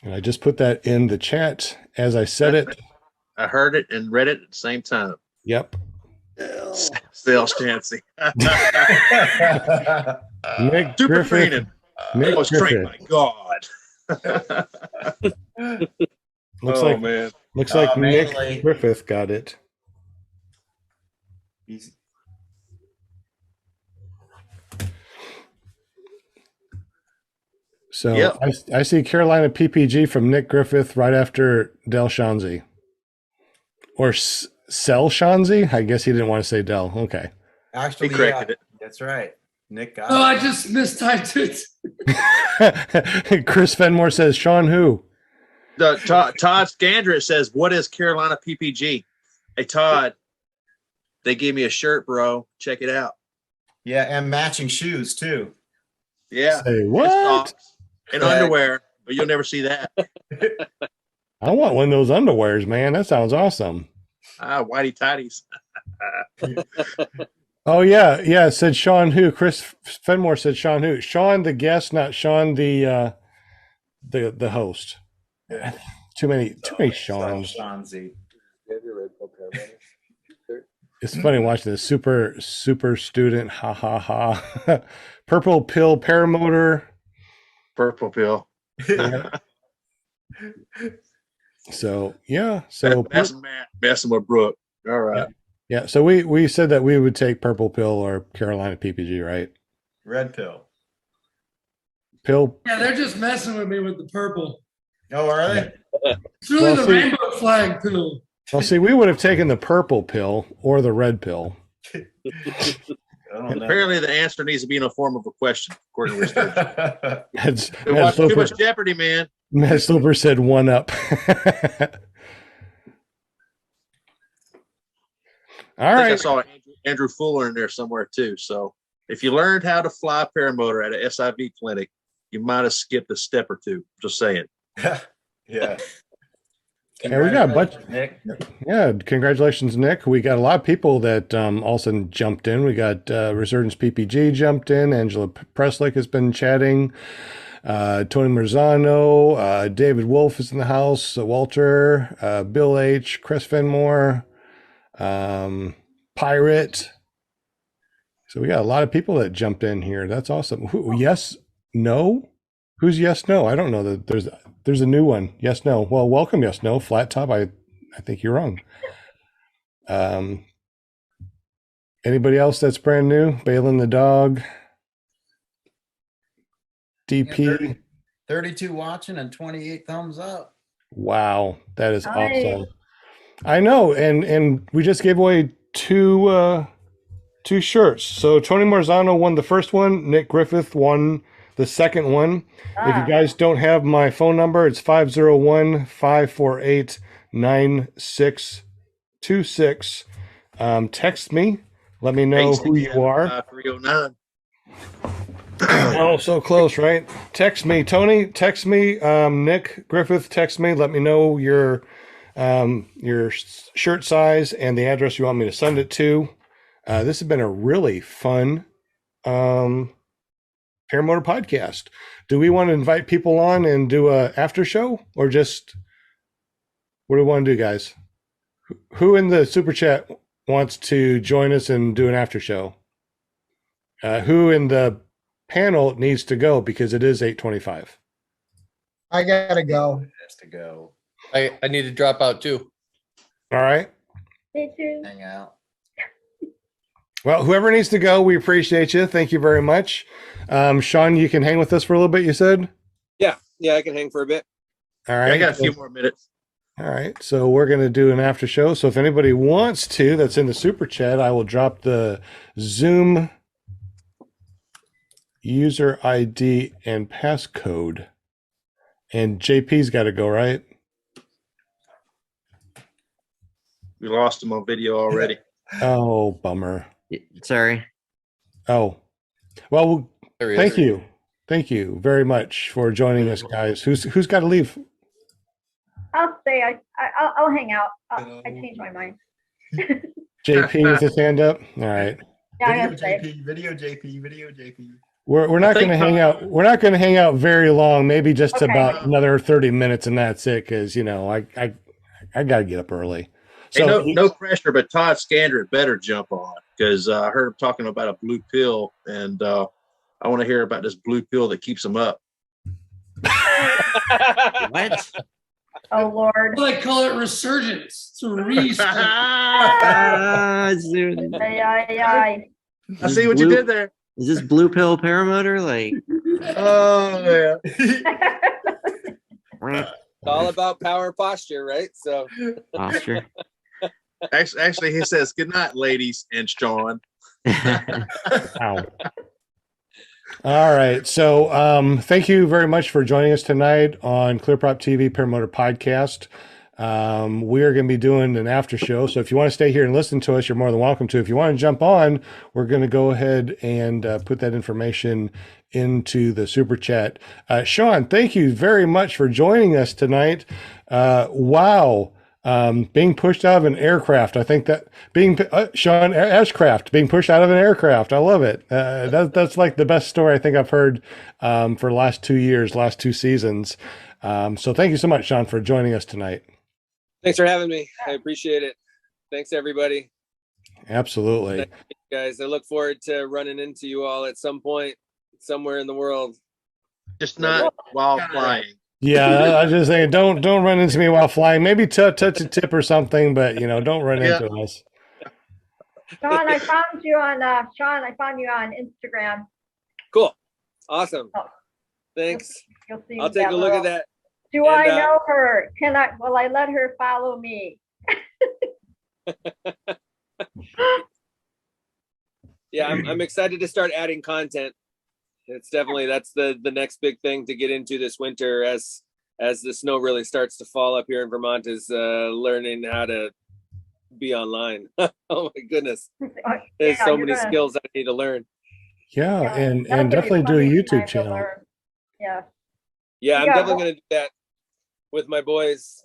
And I just put that in the chat as I said it. I heard it and read it at the same time. Yep. Sales Chancy. Nick Super Griffith. training. Nick I was trained Griffith. by God. Looks man. like mainly. Nick Griffith got it. He's- So Yep. I see Carolina PPG from Nick Griffith right after Del Shanzi. Or Sel Shanzi? I guess he didn't want to say Del. Okay. Actually, He corrected it. That's right. Nick got Oh, it. I just mistyped it. Chris Fenmore says, Sean who? Todd Scandrett says, what is Carolina PPG? Hey, Todd, they gave me a shirt, bro. Check it out. Yeah, and matching shoes too. Yeah. Say And what? socks and Yeah. underwear, but you'll never see that. I want one of those underwears, man. That sounds awesome. Whitey tighties. Oh yeah. It said Sean who. Chris Fenmore said Sean who. Sean the guest, not Sean the host. Too many Seans. Shanzi. It's funny watching this super student. Ha ha ha. Purple pill paramotor. Purple pill. Yeah. So yeah. So That's Matt messing with Brooke. All right. yeah. So we said that we would take purple pill or Carolina PPG, right? Red pill. Pill. Yeah, they're just messing with me with the purple. Oh, are they? It's really Well, the see- rainbow flag pill. Well, see, we would have taken the purple pill or the red pill. I don't know. Apparently, the answer needs to be in the form of a question, according to research. Matt Watch too Sloper, much Jeopardy, man. Matt Sloper said one up. All I think I right. saw Andrew Fuller in there somewhere too. So if you learned how to fly paramotor at an SIV clinic, you might have skipped a step or two. Just saying. Yeah. Yeah, we got a bunch. Nick. Yeah, congratulations, Nick. We got a lot of people that also jumped in. We got Resurgence PPG jumped in. Angela Preslick has been chatting. Tony Marzano, David Wolf is in the house. Walter, Bill H, Chris Fenmore, Pirate. So we got a lot of people that jumped in here. That's awesome. Yes, no. Who's yes, no? I don't know that there's a new one. Yes, no. Well, welcome. Yes, no. Flat top. I think you're wrong. Anybody else that's brand new? Balin the dog. DP. 32 watching and 28 thumbs up. Wow, that is Nice. awesome. I know, and we just gave away two shirts. So Tony Marzano won the first one. Nick Griffith won the second one. If you guys don't have my phone number, it's 501-548-9626. Text me. Let me know who you are. 309. Oh, so close, right? Text me, Tony. Text me, Nick Griffith. Text me. Let me know your shirt size and the address you want me to send it to. This has been a really fun paramotor podcast. Do we want to invite people on and do a after show, or just what do we want to do, guys? Who in the super chat wants to join us and do an after show? Who in the panel needs to go because it is 8:25? I gotta go. Has to go I need to drop out too. All right. Me too. hang out. Well, whoever needs to go, we appreciate you. Thank you very much. Sean, you can hang with us for a little bit, you said? Yeah, I can hang for a bit. All Yeah, right. I got a few more minutes. All right. So we're going to do an after show. So if anybody wants to, that's in the super chat, I will drop the Zoom user ID and passcode. And JP's got to go, right? We lost him on video already. Oh, bummer. Sorry. Oh, well, There he thank is. you. Thank you very much for joining us, guys. Who's got to leave? I'll stay. I'll hang out. I changed my mind. JP with his hand up. All right. Yeah, I'm Video gonna stay. JP, video JP, video JP. We're not going to hang out. We're not going to hang out very long. Maybe just Okay. about another 30 minutes, and that's it. Because I got to get up early. Hey, So no pressure, but Todd Scandrett better jump on because I heard him talking about a blue pill, and I want to hear about this blue pill that keeps him up. What? Oh Lord. I call it resurgence. It's a resurgence. Dude. Ay, ay, ay. I see what you did there. Is this blue pill paramotor? Like, Oh yeah. It's all about power and posture, right? So posture. Actually, he says, "Good night, ladies and Sean." Ow. All right. So thank you very much for joining us tonight on ClearProp TV Paramotor Podcast. We are going to be doing an after show. So if you want to stay here and listen to us, you're more than welcome to. If you want to jump on, we're going to go ahead and put that information into the super chat. Sean, thank you very much for joining us tonight. Wow. Being pushed out of an aircraft. I think that Sean Ashcraft being pushed out of an aircraft. I love it. That's like the best story I think I've heard for the last 2 years, last 2 seasons. So thank you so much, Sean, for joining us tonight. thanks for having me. I appreciate it. Thanks everybody. Absolutely. Thank you, guys. I look forward to running into you all at some point, somewhere in the world. Just not while flying. Yeah, I was just saying, don't run into me while flying. Maybe touch a tip or something, but don't run into us. Sean, I found you on Instagram. Cool. Awesome. Oh. Thanks. You'll see. I'll take a look at that. Do I And, know her? Will I let her follow me? Yeah, I'm excited to start adding content. It's definitely that's the next big thing to get into this winter as the snow really starts to fall up here in Vermont is learning how to be online. Oh my goodness. There's so many skills I need to learn. Yeah, and definitely do a YouTube channel. Yeah. Yeah, I'm Yeah, definitely going to do that with my boys.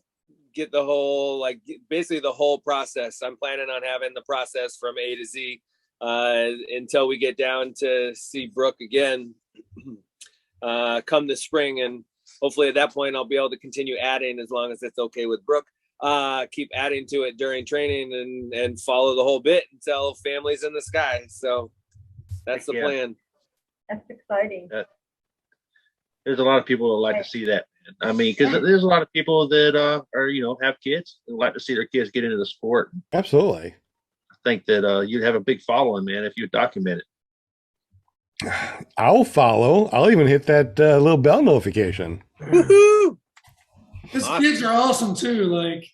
Get the whole, basically the whole process. I'm planning on having the process from A to Z until we get down to see Brooke again come this spring. And hopefully at that point, I'll be able to continue adding as long as it's okay with Brooke. Keep adding to it during training and follow the whole bit until family's in the sky. So that's the plan. That's exciting. There's a lot of people that like to see that. I mean, because there's a lot of people that are have kids and like to see their kids get into the sport. Absolutely. I think that you'd have a big following, man, if you document it. I'll follow. I'll even hit that little bell notification. Woohoo! His kids are awesome too. Like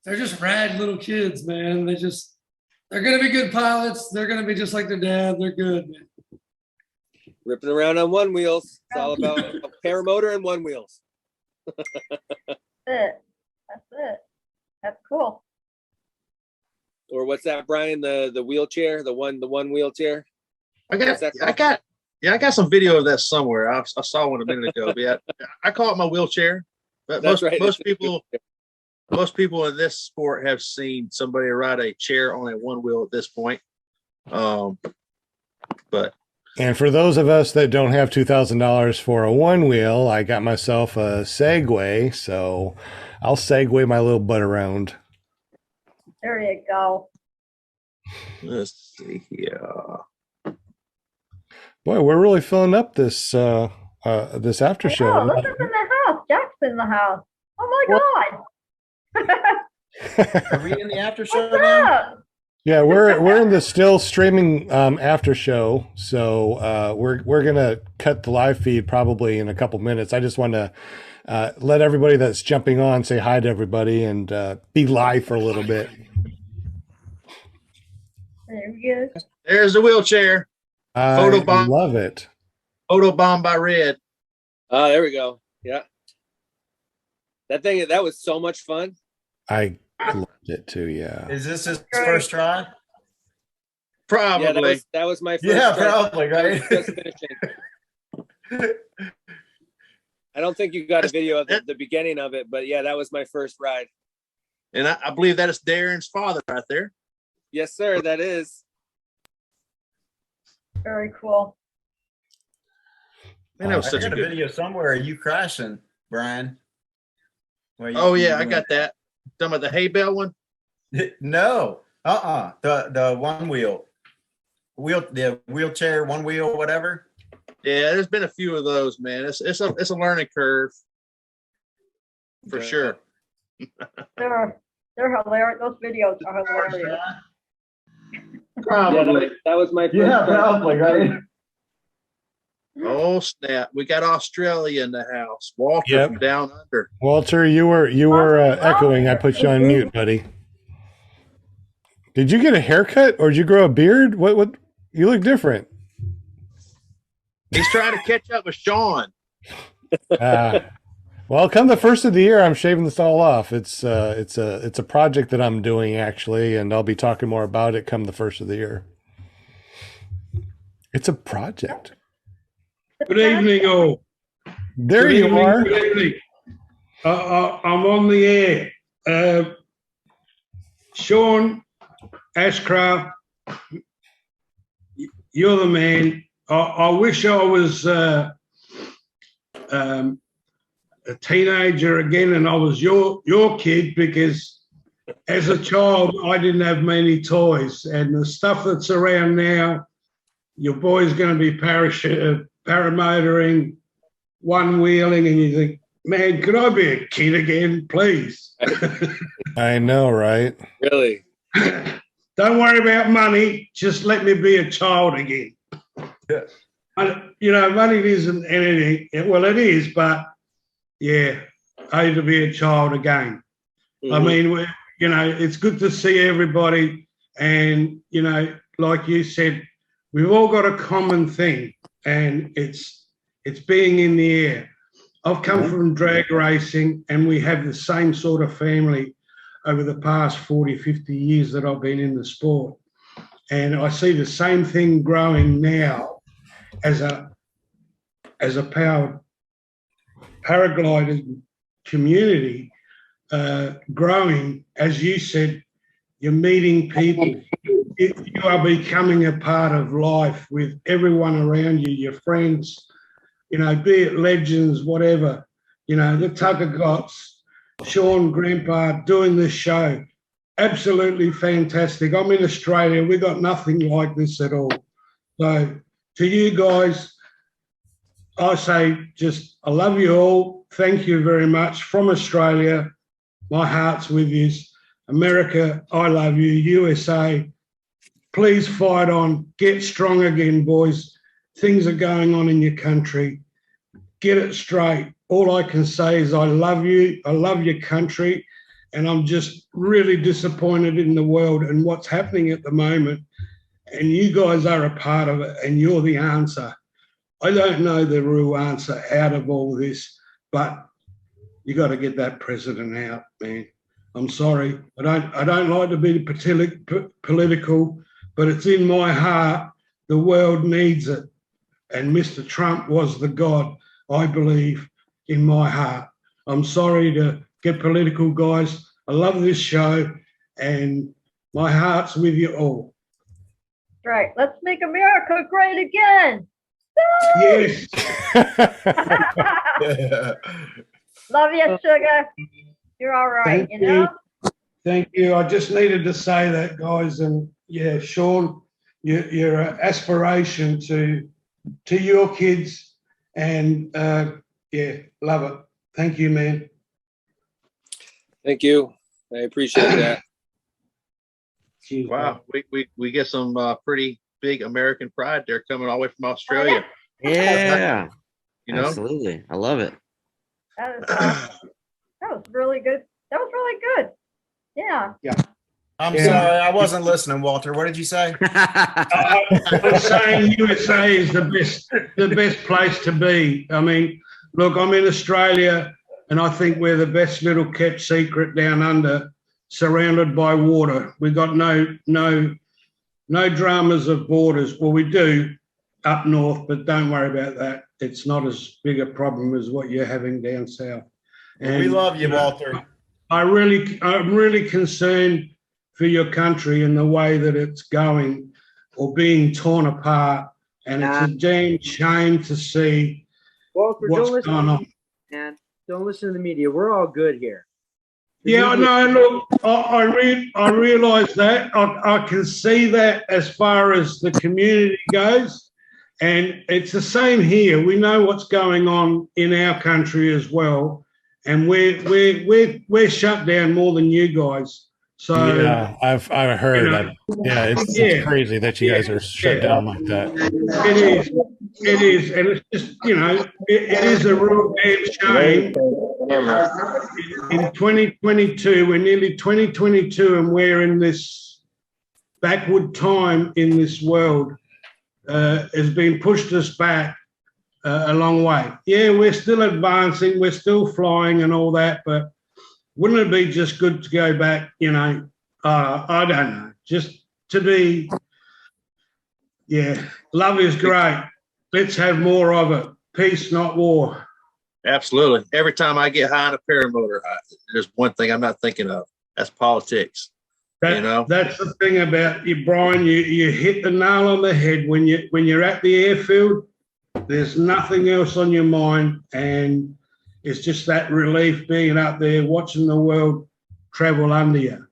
they're just rad little kids, man. They're gonna be good pilots. They're gonna be just like their dad. They're good, man. Ripping around on one wheels. It's all about paramotor and one wheels. That's it. That's cool. Or what's that, Brian? The wheelchair, the one wheelchair. I got some video of that somewhere. I saw one a minute ago. But yeah, I call it my wheelchair. But most people in this sport have seen somebody ride a chair on a one wheel at this point. But And for those of us that don't have $2,000 for a one wheel, I got myself a Segway, so I'll Segway my little butt around. There you go. Let's see here. Boy, we're really filling up this this after I show. know, look who's in the house. Jack's in the house. Oh my God. Are we in the after show What's now? up? Yeah, we're in the still streaming after show, so we're gonna cut the live feed probably in a couple minutes. I just want to let everybody that's jumping on say hi to everybody and be live for a little bit. There we go. There's the wheelchair. I Photo bomb. love it. Photo bomb by Red. Oh, there we go. Yeah. That was so much fun. I loved it too. Yeah. Is this his first try? Probably. Yeah, that was my first Yeah, try. probably, right? Just finishing. I don't think you got a video of the beginning of it, but yeah, that was my first ride. And I believe that is Darren's father right there. Yes, sir. That is. Very cool. Man, that was I such a got a good video somewhere of you crashing, Brian. Where Oh you yeah, I went- got that. Talking about the hay bale one. No, the one the wheelchair, one wheel, whatever. Yeah, there's been a few of those, man. It's a learning curve for Okay. sure. They're hilarious. Those videos are hilarious. Probably. That was my first Yeah, try. probably, right? Oh snap! We got Australia in the house. Walter Yep. from down under. Walter, you were echoing. I put you on mute, buddy. Did you get a haircut or did you grow a beard? What? You look different. He's trying to catch up with Sean. Well, come the first of the year, I'm shaving this all off. It's a project that I'm doing actually, and I'll be talking more about it come the first of the year. It's a project. Good evening, all. There Good you evening, are. Good evening. I'm on the air. Sean Ashcraft, you're the man. I wish I was a teenager again and I was your kid, because as a child I didn't have many toys, and the stuff that's around now, your boy's going to be paramotoring, one wheeling, and you think, man, could I be a kid again, please? I know, right? Really? Don't worry about money. Just let me be a child again. Yes. Money isn't anything. Well, it is, but yeah, I hate to be a child again. I mean, it's good to see everybody. And, like you said, we've all got a common thing, and it's being in the air. I've come from drag racing, and we have the same sort of family over the past 40, 50 years that I've been in the sport. And I see the same thing growing now as a powered paragliding community growing. As you said, you're meeting people. You are becoming a part of life with everyone around you, your friends, be it legends, whatever, the Tucker Gotts, Sean, Grandpa, doing this show. Absolutely fantastic. I'm in Australia. We got nothing like this at all. So to you guys, I say I love you all. Thank you very much. From Australia, my heart's with you. America, I love you. USA, please fight on. Get strong again, boys. Things are going on in your country. Get it straight. All I can say is I love you. I love your country. And I'm just really disappointed in the world and what's happening at the moment. And you guys are a part of it, and you're the answer. I don't know the real answer out of all this, but you got to get that president out, man. I'm sorry. I don't like to be political, but it's in my heart. The world needs it. And Mr. Trump was the God, I believe, in my heart. I'm sorry to get political, guys. I love this show, and my heart's with you all. Right. Let's make America great again. Yes. Love you, sugar. You're all right, Thank you. Thank you. I just needed to say that, guys, and yeah, Sean, your aspiration to your kids, and yeah, love it. Thank you, man. Thank you. I appreciate that. Cheers, Wow, we get some pretty big American pride there coming all the way from Australia. Yeah, You know, absolutely. I love it. That was really good. That was really good. Yeah. I'm Yeah. sorry, I wasn't listening, Walter. What did you say? I'm saying USA is the best place to be. I mean, look, I'm in Australia, and I think we're the best little kept secret down under, surrounded by water. We've got no dramas of borders. Well, we do up north, but don't worry about that. It's not as big a problem as what you're having down south. And we love you, Walter. I'm really concerned for your country and the way that it's going or being torn apart. And it's a damn shame to see Walter, what's don't listen going on. man. Don't listen to the media. We're all good here. Yeah, I know. Look, I realise that. I can see that as far as the community goes, and it's the same here. We know what's going on in our country as well, and we're shut down more than you guys. So yeah, I've heard you know, that. Yeah, it's crazy that you guys are shut down like that. It is, and it's just it is a real damn shame. In 2022, we're nearly 2022, and we're in this backward time in this world. Has been pushed us back a long way. Yeah, we're still advancing, we're still flying and all that, but wouldn't it be just good to go back, I don't know, just to be, love is great. Let's have more of it. Peace, not war. absolutely. Every time I get high on a paramotor, there's one thing I'm not thinking of. That's politics. That's the thing about you, Brian. You hit the nail on the head when you're at the airfield. There's nothing else on your mind, and it's just that relief being up there watching the world travel under you.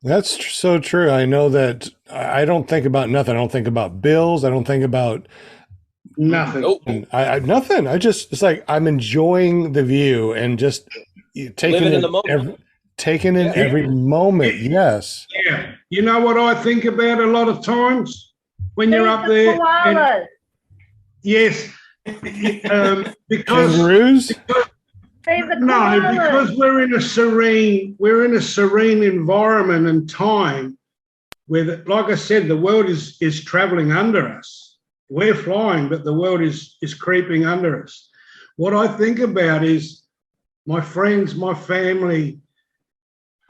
That's so true. I know that I don't think about nothing. I don't think about bills. I don't think about nothing. Nope. Nothing. It's like I'm enjoying the view and just taking in the moment. Taking in every moment. Yes. Yeah. You know what I think about a lot of times when you're up there? Yes. Because kangaroos? Because we're in a serene environment and time where, like I said, the world is traveling under us. We're flying, but the world is creeping under us. What I think about is my friends, my family.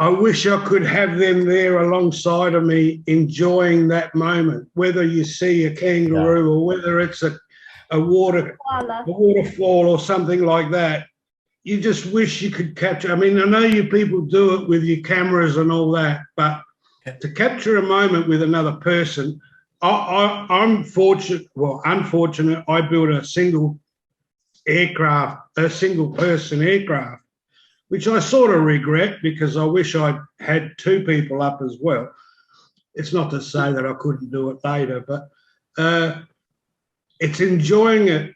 I wish I could have them there alongside of me, enjoying that moment, whether you see a kangaroo or whether it's a waterfall or something like that. You just wish you could capture. I mean, I know you people do it with your cameras and all that, but to capture a moment with another person, I'm fortunate. Well, unfortunate. I built a single person aircraft, which I sort of regret because I wish I'd had two people up as well. It's not to say that I couldn't do it later, but it's enjoying it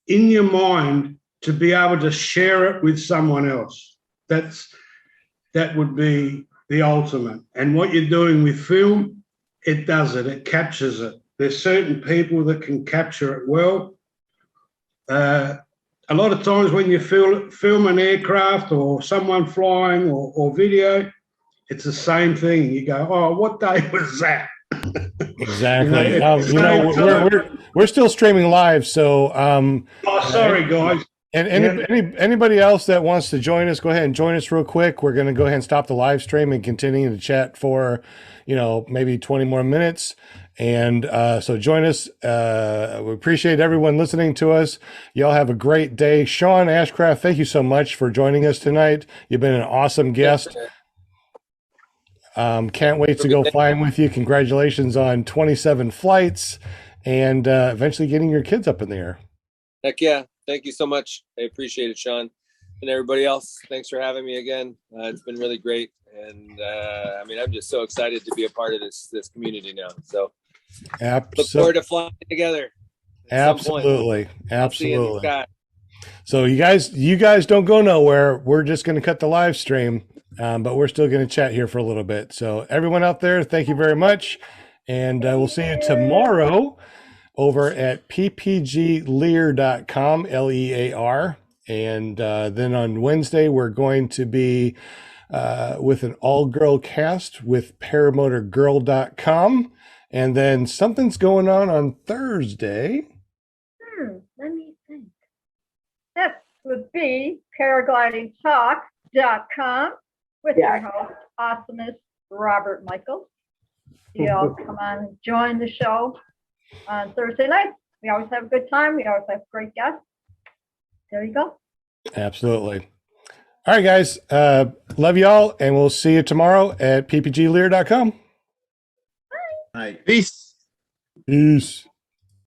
in your mind to be able to share it with someone else. That would be the ultimate. And what you're doing with film, it does it. It captures it. There's certain people that can capture it well. A lot of times when you film an aircraft or someone flying or video, it's the same thing. You go, oh, what day was that? Exactly. We're still streaming live, so sorry guys. And anybody else that wants to join us, go ahead and join us real quick. We're going to go ahead and stop the live stream and continue to chat for, maybe 20 more minutes. And so join us. We appreciate everyone listening to us. Y'all have a great day. Sean Ashcraft, thank you so much for joining us tonight. You've been an awesome guest. Can't wait to go flying with you. Congratulations on 27 flights and eventually getting your kids up in the air. Heck yeah. Thank you so much. I appreciate it, Sean. and everybody else, thanks for having me again. It's been really great. And I mean, I'm just so excited to be a part of this community now. So look forward to flying together. Absolutely. I'll see you in the sky. So you guys don't go nowhere. We're just going to cut the live stream, but we're still going to chat here for a little bit. So everyone out there, thank you very much. And we'll see you tomorrow over at ppglear.com, Lear. And then on Wednesday, we're going to be with an all-girl cast with paramotorgirl.com. And then something's going on Thursday. Let me think. That would be paraglidingtalk.com with our host, awesomest Robert Michaels. You'll come on and join the show on Thursday night. We always have a good time. We always have great guests. There you go. Absolutely. All right, guys. Love y'all, and we'll see you tomorrow at ppglear.com. Bye. Peace. Peace.